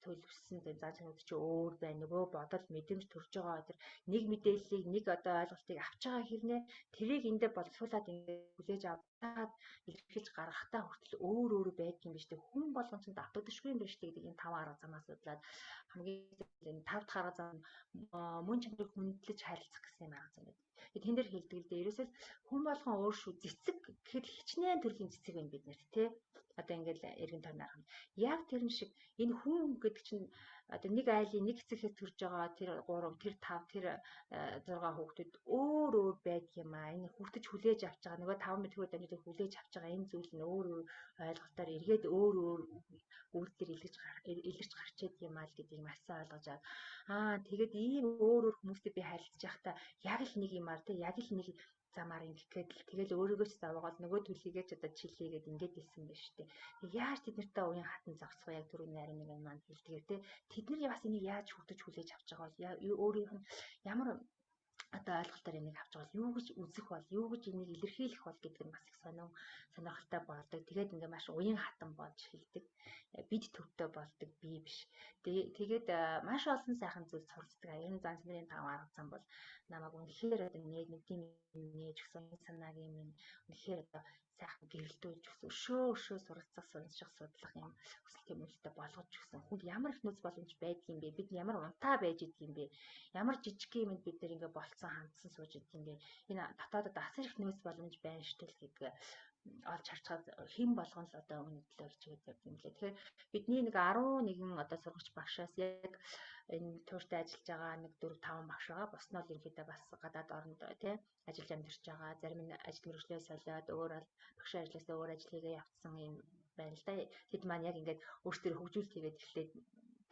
төлөвсөн зан чанарууд чинь өөр байна. Нөгөө бодол мэдрэмж төрж байгаа өдр нэг мэдээллийг нэг одоо ойлголтыг авч байгаа хэрнээ тэрийг эндээ боловсруулад ингээд хүлээж аваад илэрхийлж гаргахтаа хүртэл өөр байдаг юм биш үү? Хүн болгон ч давтагдшгүй юм биш үү гэдэг энэ 5 арга замаас судлаад хамгийн 5 дахь арга зам мөн чанарыг хүндлэж харилцах гэсэн арга зам байдаг. Тэн дээр хэлдэг л дээ. Ерөөсөө хүн болгон өөр шүү. Цэцэг гэхэд хичнээн төрлийн цэцэг байна бид нарт тий. Одоо ингээд эргэн тойрны арга. Яг тэр шиг энэ хүн гэдэг чинь одоо нэг айлын нэг хэсэгээс төрж байгаа тэр 3, тэр 5, тэр 6 хүүхдүүд өөр өөр байдаг юм аа. Энэ хүртэж хүлээж авч байгаа нөгөө 5 мэдхүүр дамжуулыг хүлээж авч байгаа энэ зүйл нь өөр өөр ойлголтоор эргээд өөр өөр үйлдэлээр илэрч гарч идэг юм аа л гэдгийг маш сайн ойлгож аваад тэгээд ийм өөр өөр хүмүүстэй би харилцаж байхдаа яг л нэг юмар тий яг л нэг замаар ингэх гээд л тэгэл өөрийгөө ч заваагаад нөгөө төлхийгээ ч одоо чилээгээд ингээд хэлсэн байна шүү дээ. Тэг яаж тэд нартай уян хатан зогсох вэ? Яг түрүү нарийн нэг маань хэлдгээр тий тэд нар бас энийг яаж хүртэж хүлээж авч байгаа бол өөрийнх нь ямар одоо ойлголтоор энийг авч байгаа юу гэж үзэх бол юу гэж энийг илэрхийлэх бол гэдэг нь бас их сонирхолтой болдог. Тэгээд ингээ маш уян хатан болж эхэлдэг. Бид төвтэй болдог бие биш. Тэгээд маш олон сайхан зүйл суралцдаг. Энэ занц нарын 5 арга зам бол намайг үнэхээр одоо нэг нээж өгсөн санаагийн минь үнэхээр одоо сайхан гэрэлтүүлж өгсөн өшөө суралцах сонсох судлах юм хүсэл тэмүүлэлтэд болгож өгсөн. Хүнд ямар их нөөц боломж байдаг юм бэ? Бид ямар унтаа байж идэг юм бэ? Ямар жижиг юмд бид нэр ингээ болцсон хандсан сууж идэг юм бэ? Энэ дотоодод асар их нөөц боломж байна шүү дээ гэдэг олж харцгаад хэн болгон л одоо өмнө төлөөлж байгаа юм лээ. Тэгэхээр бидний нэг 11 одоо сурагч багшаас яг энэ тууртай ажиллаж байгаа нэг 4 5 багш байгаа. Бос нь бол ерөнхийдөө бас гадаад оронд тий ажиллаж амьдарч байгаа. Зарим нь ажил мэргэжлээ солиод өөр багшийн ажлаас өөр ажил хийгээ явцсан юм байна л да. Тэд маань яг ингээд өөрсдөө хөгжүүлэлт хийгээд эхлээд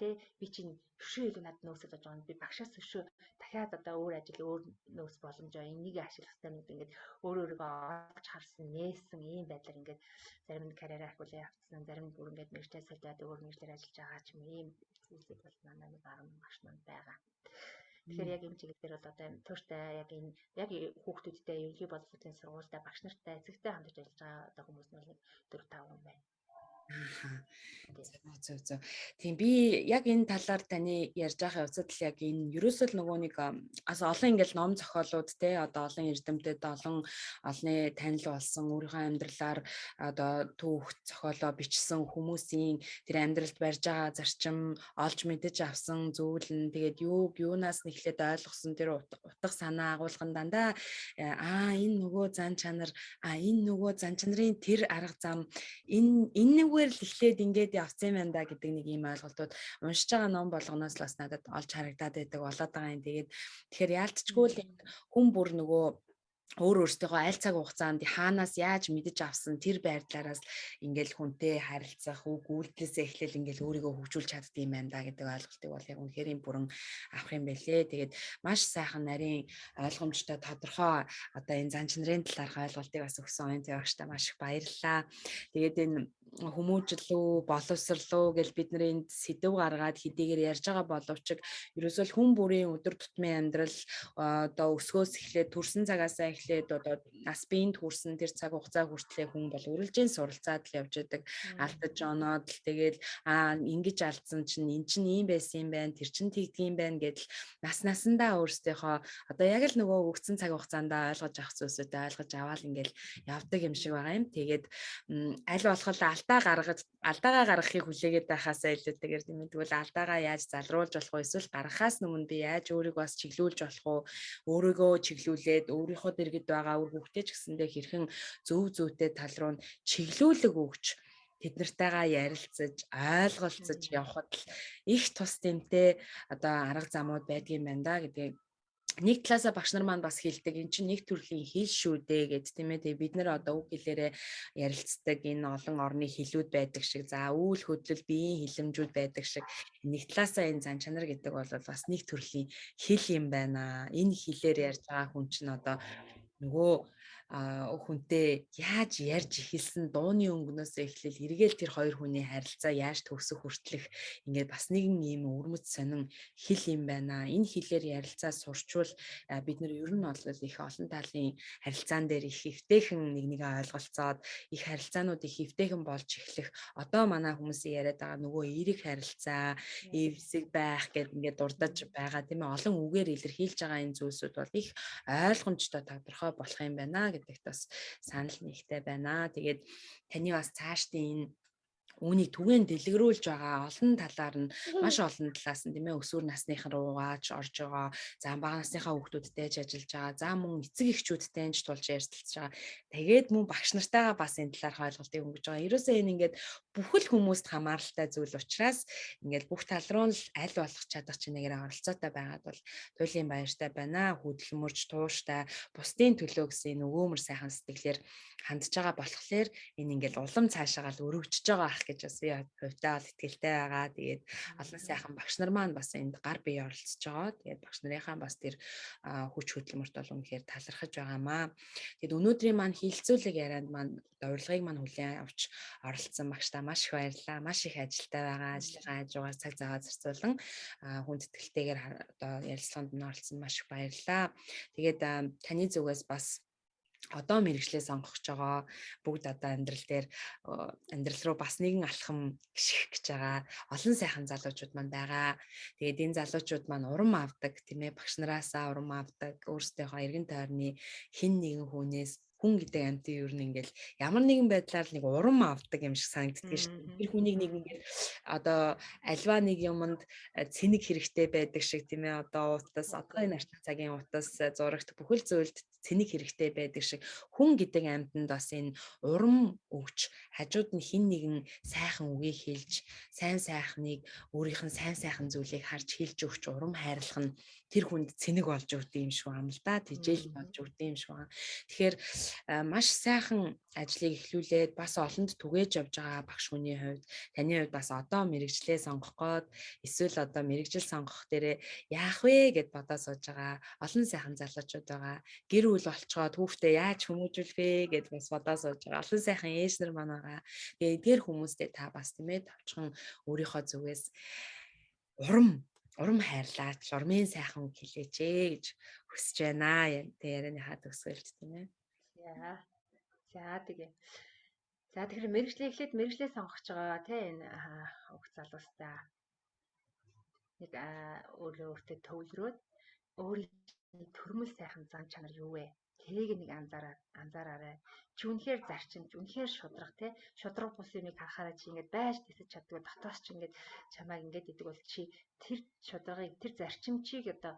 тий би чинь өшөө илүү надад нөөцөд болж байгаа юм. Би багшаас өшөө дахиад одоо өөр ажил өөр нөөц боломж энийг ашиглах юмуд ингээд өөрийгөө олж харсан нээсэн ийм байдлаар ингээд зарим нь карьераа ахиулаа явцсан, зарим нь бүр ингээд мэргэжлээ солиод өөр мэргэжлэр ажиллаж байгаа ч юм ийм зүйлсүүд бол манай нэг 10 багш маань байгаа. Тэгэхээр яг энэ чиглэлээр бол одоо тууртай яг энэ яг хүүхдүүдтэй ерөнхий боловсролын сургуультай багш нартай эцэгтэй хамтарч ажиллаж байгаа одоо хүмүүс нь нэг 4 5 хүн байна.
Зөв. Тийм би яг энэ талаар таны ярьж байгаа явцад л яг энэ ерөөсөө л нөгөө нэг олон ингээл ном зохиолууд те одоо олон эрдэмтэд олны танил болсон өөрийнхөө амьдралаар одоо түүх зохиолоо бичсэн хүмүүсийн тэр амьдралд барьж байгаа зарчим олж мэдэж авсан зүйл нь тэгээд юунаас нэхлээд ойлгосон тэр утга санаа агуулган дандаа энэ нөгөө зан чанар энэ нөгөө зан чанарын тэр арга зам энэ үгээр л эхлээд ингээд явцсан юм да гэдэг нэг ийм ойлголтууд уншиж байгаа ном болгоноос л бас надад олж харагдаад байдаг болоод байгаа юм. Тэгэхээр яалтчгүй л хүн бүр нөгөө өөртөө аль цаг хугацаанд хаанаас яаж мэдэж авсан тэр байдлаараас ингээл хүнтэй харилцах үг үйлдэлсээ эхлээл ингээл өөрийгөө хөгжүүлж чаддаг юм байна да гэдэг ойлголтыг бол яг үнэхээр бүрэн авах юм байлээ. Тэгээд маш сайхан нарийн ойлгомжтой тодорхой одоо энэ зан чанарын талаарх ойлголтыг бас өгсөн оюутан багштай маш их баярлалаа. Тэгээд энэ хүмүүжлүү, боловсрлуу гэж бид нэр энд сэдв гаргаад хэдийгээр ярьж байгаа боловч ерөөсөө хүн бүрийн өдөр тутмын амьдрал одоо өсгөөс эхлээд төрсэн цагаасаа эхлээд одоо нас биеинд хүрсэн тэр цаг хугацаа хүртлээр хүн бол үргэлжийн суралцаад л явж байдаг. Алдаж оноод л тэгээд ингэж алдсан чинь эн чинь ийм байсан юм байна, тэр чинь тэгдгийм байна гэдэл насандаа өөрсдийнхөө одоо яг л нөгөө өгсөн цаг хугацаанд ойлгож авах зүйлсүүдээ ойлгож аваад ингээл явдаг юм шиг байгаа юм. Тэгээд аль болох алдаагаа гаргахыг хүлээгээд байхаасаа илүүтэйгээр тийм тэгвэл алдаагаа яаж залруулж болох вэ? Эсвэл гаргахаас өмнө би яаж өөрийгөө бас чиглүүлж болох вэ? Өөрийгөө чиглүүлээд өөрийнхөө дэргэд байгаа үр хөвгтэй ч гэсэндээ хэрхэн зүйтэй тал руу чиглүүлэг өгч тэд нартайгаа ярилцаж, ойлголцож явхад л их тус дэмтэй одоо арга замууд байдгийм байна да гэдгийг нэг талаасаа багш нар маань бас хэлдэг энэ чинь нэг төрлийн хэл шүү дээ гэд тийм ээ. Тэгээ бид нэр одоо үг хэлээрээ ярилцдаг энэ олон орны хэлүүд байдаг шиг за үйл хөдлөл биеийн хилэмжүүд байдаг шиг нэг талаасаа энэ зан чанар гэдэг бол бас нэг төрлийн хэл юм байна. Энэ хэлээр ярьж байгаа хүн чинь одоо нөгөө хүнтэй яаж ярьж эхэлсэн дууны өнгнөөс эхлэл эргээл тэр хоёр хүний харилцаа яаж төгсөх хүртэлх ингээд бас нэгэн ийм өрмөц сонин хэл юм байна. Энэ хэлээр ярилцаа сурчвал бид нар ер нь бол их олон талын харилцаан дээр их хэвтэйхэн нэгнийгээ ойлголцоод их харилцаанууд их хэвтэйхэн болж эхлэх одоо манай хүмүүсийн яриад байгаа нөгөө эерэг харилцаа, эвсэг байх гэдэг ингээд дурдаж байгаа тийм ээ. Олон үгээр илэрхийлж байгаа энэ зүйлсүүд бол их ойлгомжтой тодорхой болох юм байна гэдэгт бас санал нэгтэй байна. Тэгээд таны бас цаашдын үүнийг түгээн дэлгэрүүлж байгаа олон талаар нь маш олон талаас нь тийм ээ өсвөр насных руугаач орж байгаа. За бага насныхаа хүүхдүүдтэй ч ажиллаж байгаа. За мөн эцэг эхчүүдтэй ч тулж ярилцж байгаа. Тэгээд мөн багш нартайгаа бас энэ талаарх ойлголтыг өнгөж байгаа. Ерөөсөө энэ ингээд бүхэл хүмүүст хамааралтай зүйл учраас ингээд бүх тал руу л аль болох чадах чинээгээр оролцоотой байгаад бол туйлын баяртай байна. Хөдөлмөрч тууштай бусдын төлөө гэсэн энэ өвөөмөр сайхан сэтгэлээр хандж байгаа болохоор энэ ингээд улам цаашаа л өргөжж байгаа ах гэж бас би хувьдаа бол итгэлтэй байгаа. Тэгээд олон сайхан багш нар маань бас энд гар бие оролцож байгаа. Тэгээд багш нарынхаа бас тэр хүч хөдөлмөрт бол үнэхээр талархаж байгаамаа. Тэгэд өнөөдрийн маань хилцүүлэг ярианд маань урилгыг маань хүлээн авч оролцсон багштай маш их баярлалаа. Маш их ажилтай байгаа. Ажлынхаа хажуугаар цаг зав зарцуулан хүндэтгэлтэйгээр одоо ярилцлаганд нь оролцсон маш их баярлалаа. Тэгээд таны зүгээс бас одоо мэрэгчлээ сонгож байгаа бүгд одоо амьдрал руу бас нэгэн алхам гიშгэх гэж байгаа олон сайхан залуучууд маань байгаа. Тэгээд энэ залуучууд маань урам авдаг тийм ээ, багш нараасаа урам авдаг, өөрсдийнхөө эргэн тойрны хэн нэгэн хүнээс хүн гэдэг амьтан юу нэгэл ямар нэгэн байдлаар нэг урам авдаг юм шиг санагддаг шүү дээ. Тэр хүнийг нэг ингээд одоо альва нэг юмд цэник хэрэгтэй байдаг шиг тийм ээ, одоо утас одоо энэ арчил цагийн утас зурагт бүхэл зүйлд цэник хэрэгтэй байдаг шиг хүн гэдэг амьтанд бас энэ урам өгч хажууд нь хин нэгэн сайхан үгийг хэлж сайн сайхныг өөрийнх нь сайн сайхан зүйлийг харж хэлж өгч урам хайрлах нь тэр хүнд цэник болж өгдөг юм шиг байна л да. Тижэл болж өгдөг юм шиг байна. Тэгэхээр маш сайхан ажлыг эхлүүлээд бас олонд түгээж явж байгаа багш хүний хувьд таны хувьд бас одоо мэрэгчлээ сонгох гээд эсвэл одоо мэрэгжил сонгох дээрээ яах вэ гэд бодоод сууж байгаа олон сайхан залуучууд байгаа. Гэр бүл болцоод хүүхдээ яаж хүмүүжүүлэх вэ гэд бас бодоод сууж байгаа олон сайхан ээж нар маань байгаа. Тэгээд тэр хүмүүстэй та бас тийм ээ товчхон өөрийнхөө зүгээс урам хайрлаач, урмын сайхан үг хэлээч гэж хүсэж байна. Ярианыхаа төгсгөлд тийм ээ.
Тэгэхээр мэрэгчлээ эхлээд мэрэгчлээ сонгож байгаа тийм энэ бүх залуустай нэг өөртөө төвлөрөөд өөрийн төрмөл сайхан зан чанар юу вэ? Тэрийг нэг анзаараарай. Чи үнэхээр зарчимч, үнэхээр шудраг тий. Шудраг бус юмыг харахаараа чи ингэж байж тэсэж чаддгүй дотоос чи ингэж чамайг ингэж идэг бол чи тэр шудрагыг, тэр зарчимчийг одоо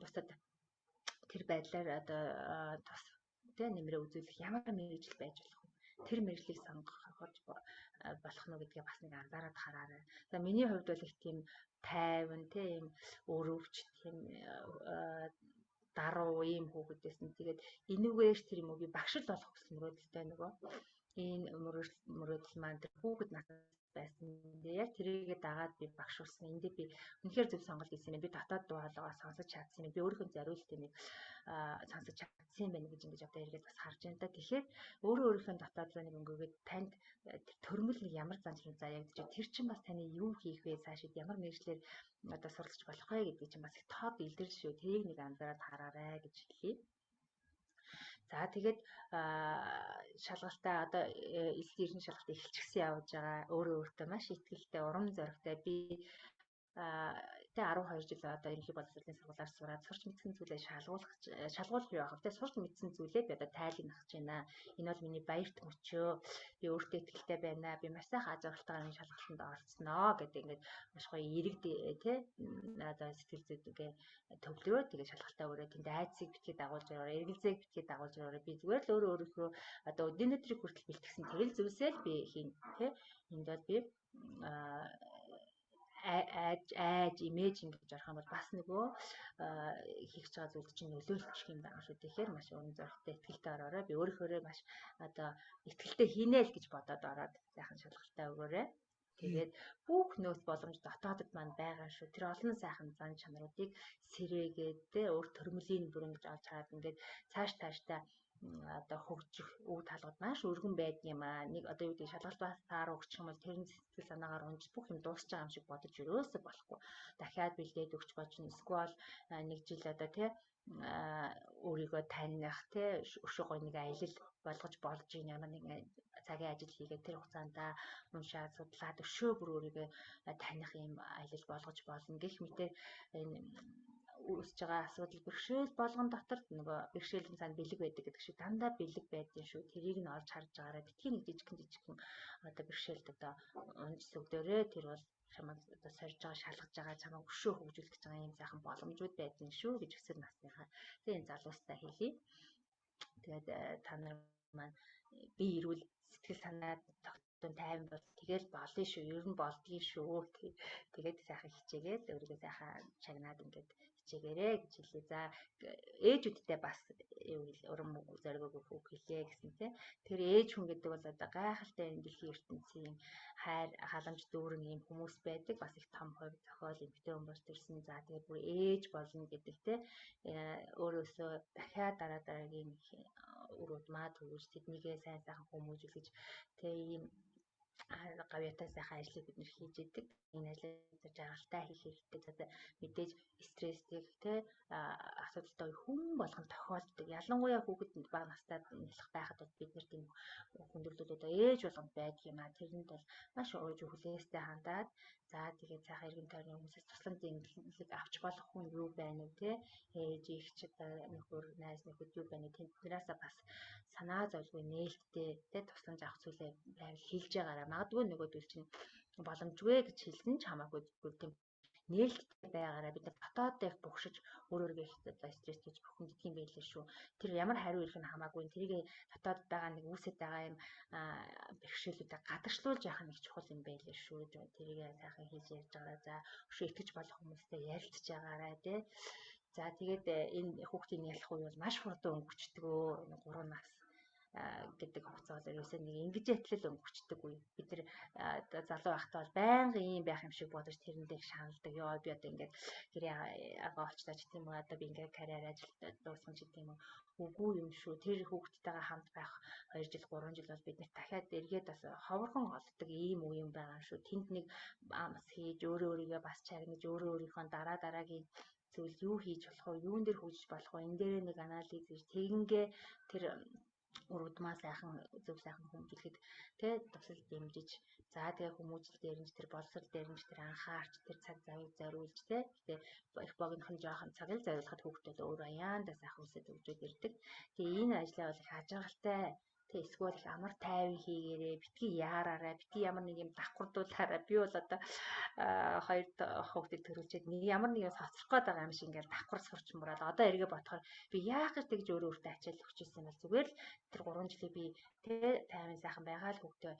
бусад тэр байдлаар одоо тус тий нэмрээ үзүүлэх ямар мэрэгжил байж болох вэ? Тэр мэрэгжлийг сонгох болох нь гэдгээ бас нэг анзаараад хараарай. За миний хувьд бол их тийм тайван тийм өрөвч тийм даруу ийм хүүхэдээс нь тэгээд энүүгээрш тэр юм уу би багш л болох гэсэн мөрөөдөлтэй нөгөө энэ мөрөөдөл маань тэр хүүхэд надад байсан. Яг тэрийгээ дагаад би багш болсон. Эндээ би үнэхээр зөв сонголт хийсэн юм. Би дотоод дугаалгаа сонсож чадсан юм. Би өөрийнхөө зориулт юмыг сонсож чадсан юм байна гэж ингэж одоо эргээд бас харж байна та. Тэгэхээр өөрийнхөө дотоод зооныг өнгөгээд танд төрмөл нэг ямар зан чанар заяагдчих. Тэр чинь бас таны юу хийх вэ? Цаашид ямар мэргэжлэр одоо суралцж болох вэ гэдэг чинь бас их тод илэрч шүү. Тэрийг нэг анзаараад хараарай гэж хэлье. За тэгээд шалгалтаа одоо элдв ерхэн шалгалт эхэлчихсэн явж байгаа. Өөртөө маш ихтэй урам зоригтой би тэ 12 жил одоо ерөнхий боловсролын сургуулиар сураад сурч мэдсэн зүйлээ шалгуулах юу аах вэ? Сурч мэдсэн зүйлээ би одоо тайлгнах гэж байна. Энэ бол миний баярт мөчөө. Би өөртөө итгэлтэй байна. Би маш сайхан ажиглалтайгаар энэ шалгалтанд оролцсноо гэдэг ингээд маш гоё эрэг тэ одоо сэтгэл зүйгээ төвлөрөө тэгээд шалгалтаа өөрөө тэнд айцыг битгий дагуулж яваарай. Эргэлзээг битгий дагуулж яваарай. Би зүгээр л өөрийнхөө одоо өдний өдрийг хүртэл бэлтгэсэн тэгэл зүйлсээ л би хийн тэ. Энд бол би айж имиж ингэж орох юм бол бас нөгөө хийх гэж байгаа зүйл чинь нөлөөлчих юм байна шүү. Тэгэхээр маш урам зоригтой итгэлтэй ороорой. Би өөрийнхөө маш одоо итгэлтэй хийнэ л гэж бодоод ороод сайхан шалгалтаа өгөөрэй. Тэгээд бүх нөөц боломж дотоодод маань байгаа шүү. Тэр олон сайхан зан чанаруудыг сэрээгээд тэ өөр төрмөлийн бүрэн гэж олж хараад ингээд цаашдаа одоо хөгжих үе талгад маш өргөн байдаг юм аа. Нэг одоо юу гэдэг шалгалтаас тааруу өгчих юм бол тэрний сэтгэл санаагаар унж бүх юм дуусч байгаа юм шиг бодож өрөөсөө болохгүй. Дахиад бэлдээд өгч болно. Эсвэл нэг жил одоо тий өөрийгөө таних тий өшөө гой нэг аялал болгож болж ийн ямар нэгэн цагийн ажил хийгээд тэр хугацаанд уншаад судлаад өшөө бүр өөрийгөө таних юм аялал болгож болно. Гэх мэт энэ үүсэж байгаа асуудал бэрхшээл болгон дотор нөгөө бэрхшээлийн цаана бэлэг байдаг гэдэг шиг дандаа бэлэг байдгийн шүү. Тэрийг нь олж харж байгаараа битгий нэг жижигхэн одоо бэрхшээлд одоо унж сүгдөрөө тэр бол чамайг одоо сорж байгаа шалгаж байгаа чамайг өшөө хөгжүүлэх гэж байгаа юм сайхан боломжууд байдгийн шүү гэж өсвөр насныхаа тийм залуустай хэлье. Тэгээд та нар маань би ирүүл сэтгэл санаа тогтун тайван бол тэгэл болно шүү. Ер нь болдгийм шүү. Тэгээд сайхан хичээгээд өөрийгөө сайхан шагнаад ингээд хичээгээрэй гэж хэлээ. За ээжүүдтэй бас урам зориг өгөх хэлээ гэсэн тий. Тэр ээж хүн гэдэг бол одоо гайхалтай энэ дэлхийн ертөнцийн хайр халамж дүүрэн ийм хүмүүс байдаг. Бас их том хувь зохиол эмгтэй хүн болж ирсэн. За тэгээд бүр ээж болно гэдэг тий. Өөрөөсөө дахиад дараагийн үр удмаа төгөж тэднийгээ сайн сайхан хүмүүжүүлж тэг ийм гавьяатай сайхан ажлыг бид нэр хийж идэг. Энэ ажлыг жаргалтай хийх хэрэгтэй. За мэдээж стресстэй те асуудалтай хүн болгон тохиолддог. Ялангуяа хүүхэд бага настай нялх байхад бол бид нар тийм хүндрэлүүд одоо ээж болгонд байдаг юм а. Тэрэнд бол маш хүлээстэй хандаад за тэгээд цаахан эргэн тойрны хүмүүсээс туслан зингэлэг авч болох хүн юу байна вэ те ээж ихч нөхөр найз нөхөд юу байна тэднээс бас санаа зовлгүй нээлттэй те тусламж авах зүйлээ байвал хэлж байгаараа магадгүй нөгөөдөл чинь боломжгүй гэж хэлсэн ч хамаагүй тийм нээлттэй байгаараа бид нар дотоод их бухшиж өөрөөрөө их стресс гэж бухимддаг юм байлээ шүү. Тэр ямар хариу ирэх нь хамаагүй тэрийг дотоод байгаа нэг үүсэт байгаа юм бэрхшээлүүдээ гадагшлуулж яах нь их чухал юм байлээ шүү. Тэрийг сайхан хийж ярьж байгаараа за өшөө итгэж болох хүмүүстэй ярилцж байгаараа тий. За тэгээд энэ хүүхдийн ялах үе бол маш хурдан өнгөрчдөг өө 3 нас гэдэг хугацаа бол ерөөсөө нэг ингэж ятлал өнгөрчдөг үе. Бид нар залуу байхдаа бол байнга ийм байх юм шиг бодож тэрэндээ шаналдаг. Йоо би одоо ингээд гэрээ агаа очтаж тийм үү одоо би ингээд карьер ажилд дуусгах ч гэдэм үү. Үгүй юм шүү. Тэр хүүхдтэйгээ хамт байх 2 жил 3 жил бол бид нар дахиад эргээд бас ховорхон олддог ийм үе юм байгаа шүү. Тэнд нэг бас хийж өөрийгөө бас чагнаж өөрийнхөө дараагийн зүйл юу хийж болох вэ? Юун дээр хөгжиж болох вэ? Энэ дээр нэг анализ хийж тэгингээ тэр урдмаа сайхан зөв сайхан хүмүүжлэхэд тий тусал дэмжиж за тэгээ хүмүүжил дээрнж тэр боловсрол дээрнж тэр анхаарч тэр цаг завыг зориулж тий их богинохон жоохон цагийг зориулахад хүүхдүүд өөрөө аяанда сайхан үсэд өгчөөд ирдэг. Тэгээ энэ ажлаа бол их ажиглалтай тэг эсвэл их амар тайван хийгээрээ битгий яараарай битгий ямар нэг юм давхардуулаарай би бол одоо хоёр хүүхдийг төрүүлчихэд нэг ямар нэг юм соцрох гээд байгаа юм шиг ингээл давхар сурч мураад одоо эргээ бодохоор би яах гэж тэгж өөрөө өөртөө ачаал өгч ирсэн бол зүгээр л тэр 3 жилийг би тэг тайван сайхан байгаа л хүүхдээ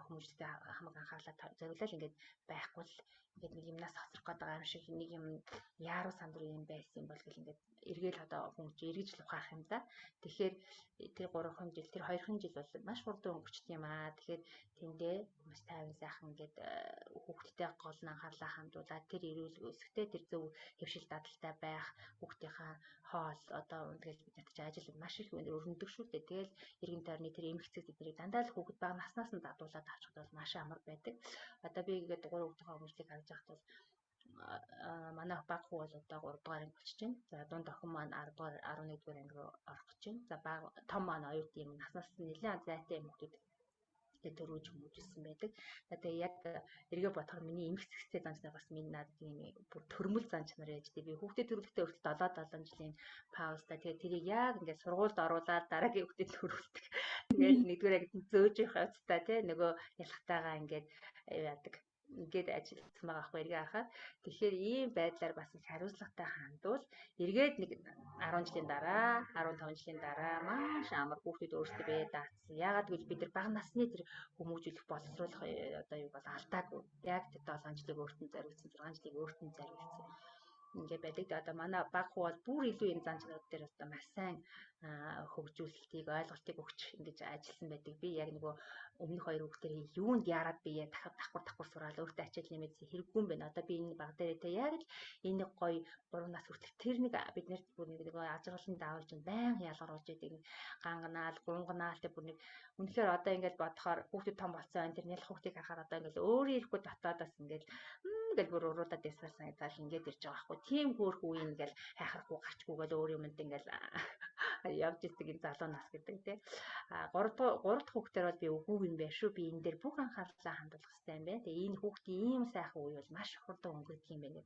хүмүүжлэхдээ хамаг анхаарлаа зориулаад ингээд байхгүй л ингээд нэг юмнаас соцрох гээд байгаа юм шиг нэг юм яаруу сандруу юм байсан юм бол гэл ингээд эргээл одоо хүн чи эргэж л ухаах юм да. Тэгэхээр тэр 3 жил тэр 2 жил бол маш хурдан өнгөрчт юм аа. Тэгэхээр тэндээ маш тайван сайхан ингээд хүүхдтэй гол нь анхаарлаа хандуулаад тэр эрүүл өсөхтэй тэр зөв хөвшил дадалтай байх хүүхдийнхаа хоол одоо тэгэл бид нар ч ажил маш их өрнөдөг шүү дээ. Тэгэл эргэн тойрны тэр эмгэгцүүд эднийг дандаа л хүүхэд бага наснаас нь дадуулаад авчихд бол маш амар байдаг. Одоо би ингээд 3 хүүхдийнхээ хүмүүжлийг харж байхад бол манай баг хүү бол одоо 3 дугаар анги болчихж байна. За дунд охин маань 10 дугаар 11 дугаар анги руу орох гэж байна. За баг том маань оюутан юм наснаас нэлээд зайтай хүмүүс төрөөж хүмүүжсэн байдаг. Тэгээ яг эргээ бодохоор миний эмх зэгцтэй занч нар бас миний надад тийм бүр төрмөл занч нар яж тий би хүүхдээ төрүүлэхдээ хүртэл 7 жилийн паузтай тэгээ тэрийг яг ингээд сургуульд оруулаад дараагийн хүүхдээ төрүүлдэг. Тэгээд нэгдүгээр яг зөөж явах явцтай тий нөгөө ялхтайгаа ингээд яадаг ингээд ажилласан байгаа хгүй эргээ харахад тэгэхээр ийм байдлаар бас их хариуцлагатай хандвал эргээд нэг 10 жилийн дараа 15 жилийн дараа маш амар хүүхдүүд өөрсдөө бие даацсан. Яагаад гэвэл бид нар бага насны тэр хүмүүжүүлэх боловсруулах одоо юу бол алдаагүй. Яг тэр 7 жилиг өөртөө зориулсан 6 жилиг өөртөө зориулсан. Ингээ байдаг. Одоо манай баг хуу бол бүр илүү энэ занчнууд дээр одоо маш сайн хөгжүүлэлтийг ойлголтыг өгч ингэж ажилласан байдаг. Би яг нөгөө өмнөх 2 хүүхдэрийн юунд яарад би давхар сураал өөртөө ачаал нэмээд хэрэггүй юм байна. Одоо би энэ баг дээр тэ яг л энэ гоё 3 нас хүртэл тэр нэг бид нарт бүр нэг ажиглалын даавал чинь байнга ялгаруулж идэг. Ганганаал, гунганаал тэ бүр нэг үнэхээр одоо ингээд бодохоор хүүхдүүд том болсон байна. Тэр нялх хүүхдийг харахаар одоо ингээд өөрөө ирэхгүй дотоодоос ингээд гэл бүр уруудаад ясаар санагдал ингээд ирж байгаа байхгүй. Тийм хөөх үе ингээл хайхахгүй гарчгүйгээл өөр юмд ингээл явж ирдэг энэ залуу нас гэдэг тий. 3 дахь хүүхдээр бол би үгүй юм байна шүү. Би энэ дээр бүх анхаарлаа хандуулах хэрэгтэй юм байна. Тэгээ энэ хүүхдийн ийм сайхан үе бол маш хурдан өнгөрдөг юм байна.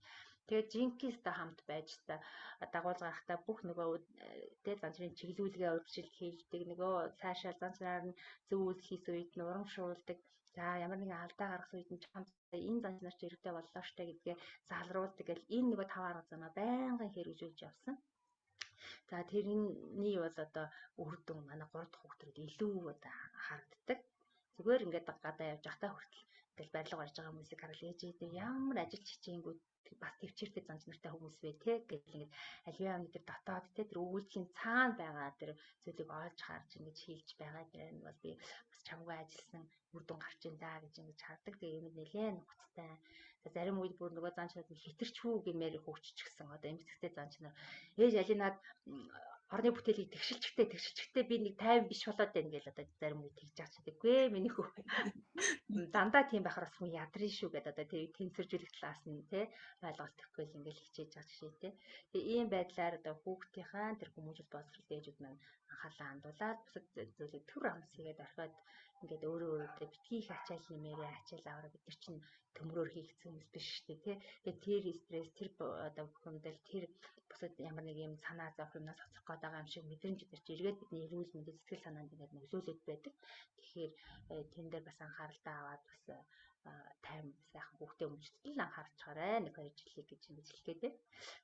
Тэгээд жинкистэй хамт байж та дагуулж гарахтаа бүх нөгөө тий занчрын чиглүүлгээ урьдчил хийдэг нөгөө цаашаа занчраар нь зөв үйл хийх үед нь урамшуулдаг. За ямар нэгэн алдаа гаргах үед нь чамд энэ занч нар ч иргэдэй боллоо штэ гэдгээ залруулдаг. Гэл энэ нөгөө 5 арга замаа байнгын хэрэгжүүлж явсан. За тэрний бол одоо үр дүн манай 3 дахь хүүхдүүд илүү одоо харагддаг. Зүгээр ингээд гадаа явж байхдаа хүртэл ингээл барилга барьж байгаа хүмүүсийг хараад ээжээ ямар ажил чичээнгүүд бас төвчээртэй занч нартай хүмүүс вэ те гэл ингээд аливаа өмнө тэр дотоод те тэр үйлдлийн цаана байгаа тэр зүйлийг олж харж ингэж хийж байгаа гэх нь бол би бас чамгүй ажилласан үр дүн гарч ин даа гэж ингэж хардаг. Тэгээ юм нэлээд нухацтай. Зарим үед бүр нөгөө занч нарт хитэрчвүү гэмээр хөвччихсэн. Одоо эмэгтэй занч нар ээж алинаад орны бүтээлийг тэгшилчгтээ би нэг 50 биш болоод байна гэл одоо зарим үед тэгж байгаа ч гэдэггүй. Миний хүү дандаа тийм байхаар бас хүн ядрын шүү гэдэг одоо тэр тэнцвэржүүлэх талаас нь тий ойлголт өгөхгүй л ингээл хичээж байгаа жишээ тий. Тэгээ ийм байдлаар одоо хүүхдийнхаа тэр хүмүүжил боловсрол ээжүүд маань анхаалаа хандуулаад бусад зүйлийг төр амс хийгээд орхиод ингээд өөрөө битгий их ачаал нэмээрээ ачаал аваад бид нар чинь төмрөөр хийгдсэн хүмүүс биш шүү дээ тий. Тэгээ тэр стресс тэр одоо бүхэмдэл тэр бусад ямар нэг юм санаа зовх юмнаас хоцрох гээд байгаа юм шиг мэдрэмж өдөрч эргээд бидний эрүүл мэндийн сэтгэл санаанд ингээд нөлөөлөд байдаг. Тэгэхээр тэн дээр бас анхааралтай аваад бас тайм сайхан хүүхдээ өмчлөлтөд анхаарчаарай. Нэг 2 жилиг гэж ингэж хэлгээд байна.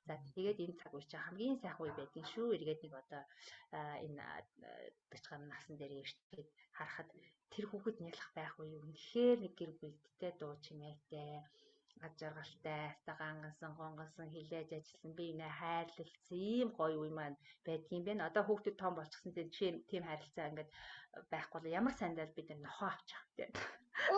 За тэгээд энэ цаг үе чинь хамгийн сайхан үе байдгийн шүү. Эргээд нэг одоо энэ 40 гаруй насны дээр ирчээд харахад тэр хүүхэд нялх байх үе үнэхээр нэг гэр бүлдтэй дуу чимээтэй ад жаргалтай, цагаангансан, гонгонсон хилээж ажилласан би нэ хайрлалцсан ийм гоё үе маань байдгийн байна. Одоо хүүхдүүд том болчихсон тийм хайрлалцаа ингээд байхгүй бол ямар сайндаа бид нохоо авчих тийм.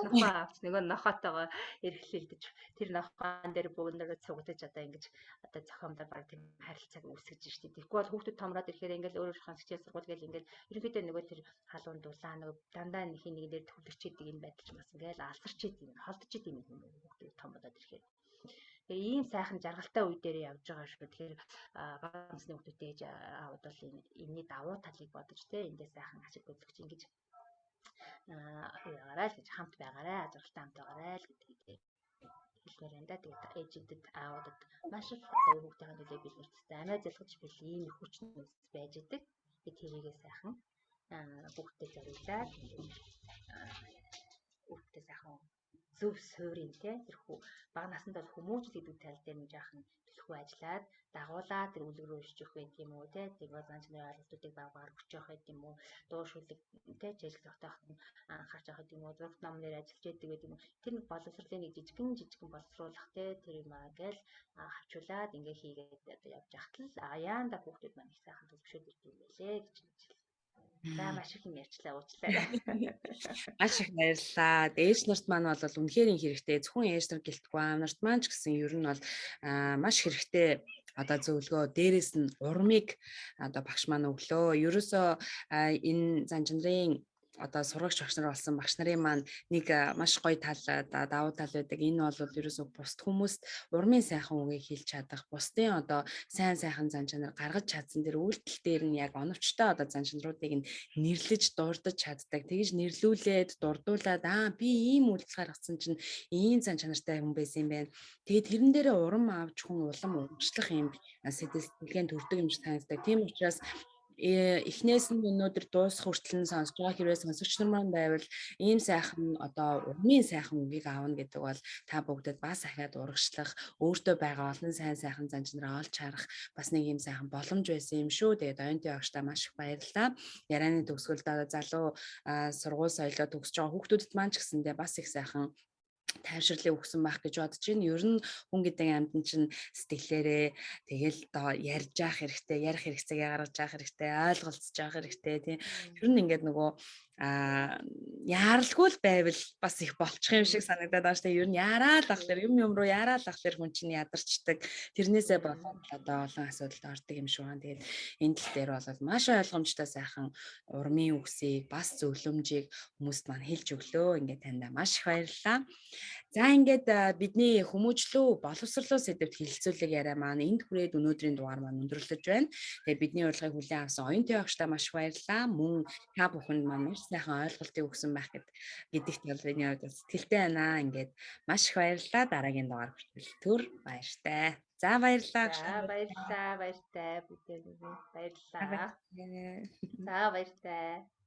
Нохоо авч нөгөө нохоотойгоо эргэлэлдэж тэр нохоон дээр бүгдээрээ цугтаж одоо ингэж одоо зохиомдоо баг тийм харилцааг үүсгэж штеп. Тэгэхгүй бол хүүхдүүд томроод ирэхээр ингээл өөрөөрхөн хичээл сургууль гээл ингээл ерөнхийдөө нөгөө тэр халуун дулаан нөгөө дандаа нэг нэг дээр төвлөрчээд ийм байдалч бас ингээл алсарчээд юм холдчихэд юм хүүхдүүд том болоод ирэхээр. Тэгээ ийм сайхан жаргалтай үе дээр явж байгаа шүү. Тэгэхээр бага насны хүүхдүүдтэй ээж аавд бол энэний давуу талыг бодож те эндээ сайхан ашиг хөдөлгөж ингэж яарай л гэж хамт байгаарай, ажиглалтай хамт байгаарай л гэдгийг хэлмээр энэ да. Тэгээд ээжүүдэд аавуудад маш их одоо хүүхдийн төлөө бэлгэрчтэй амиа залгаж бил ийм их хүч нөөц байж идэг. Тэрийгээ сайхан хүүхдэд зориулаад хүүхдэд сайхан зөв суурин те тэрхүү бага наснд бол хүмүүжил гэдэг тал дээр нэг жаахан төлхөө ажиллаад дагуулаад тэр үлгэр өршиж өгөх байх юм уу те тэгээд занчны ойлголтуудыг багаар өчөөх байх юм уу дуу шүлэг те жишээ тогтооход нь анхаарч авах юм уу зураг номноор ажиллаж яадаг гэдэг юм уу тэр нэг боловсролын нэг жижигэн боловсруулах те тэр юм аа гээл хавчуулаад ингээ хийгээд одоо явж ахтал аяанда хүүхдүүд маань их сайхан төвшөөд ирдэг юм байлээ гэж хэлсэн. За маш их юм ярьчлаа уучлаарай.
Маш их баярлалаа. Ээж нарт маань бол үнэхээр хэрэгтэй. Зөвхөн ээж нар гэлтгүй аав нарт маань ч гэсэн ер нь бол маш хэрэгтэй одоо зөвлөгөө дээрээс нь урмыг одоо багш маань өглөө. Ерөөсөө энэ зан чанарын одоо сурагч багш нар болсон багш нарын маань нэг маш гоё тал давуу тал байдаг. Энэ бол ерөөсөө бусд хүмүүст урмын сайхан үгийг хэлж чадах, бусдын одоо сайн зан чанар гаргаж чадсан тэр үйлдэл дээр нь яг оновчтой одоо зан чанаруудыг нь нэрлэж дурдж чаддаг. Тэгж нэрлүүлээд дурдуулаад би ийм үйлдэл гаргасан чинь ийм зан чанартай хүн байсан юм байна. Тэгээд тэрэн дээрээ урам авч хүн улам урагшлах юм сэтгэлгээнд төрдөг юм шиг санагддаг. Тийм учраас эхнээс нь өнөөдөр дуусах хүртэл нь сонсож байгаа хэрвээ сонсогч нар маань байвал ийм сайхан одоо урмын сайхан үгийг аавна гэдэг бол та бүгдэд бас ахаад урагшлах, өөртөө байгаа олон сайн зан чанараа олж харах бас нэг ийм сайхан боломж байсан юм шүү. Тэгээд оюутны багштаа маш их баярлалаа. Ярианы төгсгөлд залуу сургууль соёлоо төгсөж байгаа хүүхдүүдэд маань ч гэсэндээ бас их сайхан тайвширлыг өгсөн байх гэж бодож байна. Ер нь хүн гэдэг амьтан чинь сэтгэлээрээ тэгэл ярьж явах хэрэгтэй, ярих хэрэгцээгээ гаргаж явах хэрэгтэй, ойлголцож явах хэрэгтэй тийм. Ер нь ингээд нөгөө яаралгүй л байвал бас их болчих юм шиг санагдаад байна шүү дээ. Ер нь яараа л ахлаар юм руу яараа л ахлаар хүн чинь ядарчдаг. Тэрнээсээ болоод одоо олон асуудалд ордог юм шиг байна. Тэгээд энэ тал дээр бол маш ойлгомжтой сайхан урмын үгсийг бас зөвлөмжийг хүмүүст маань хэлж өглөө. Ингээд таньда маш их баярлалаа. За ингээд бидний хүмүүжлүү боловсрлуу сэдвт хэлэлцүүлэг яриа маань энд хүрээд өнөөдрийн дугаар маань өндөрлөж байна. Тэгээд бидний урилгыг хүлээн авсан оюутны багштаа маш баярлалаа. Мөн та бүхэнд маань маш сайхан ойлголтыг өгсөн байх гэдэгт бол миний хувьд сэтгэлтэй байна. Ингээд маш их баярлалаа. Дараагийн дугаар хүртэл төр баяртай. За баярлалаа.
За баярлалаа. Баяртай. Бүгдээ баярлалаа. За баяртай.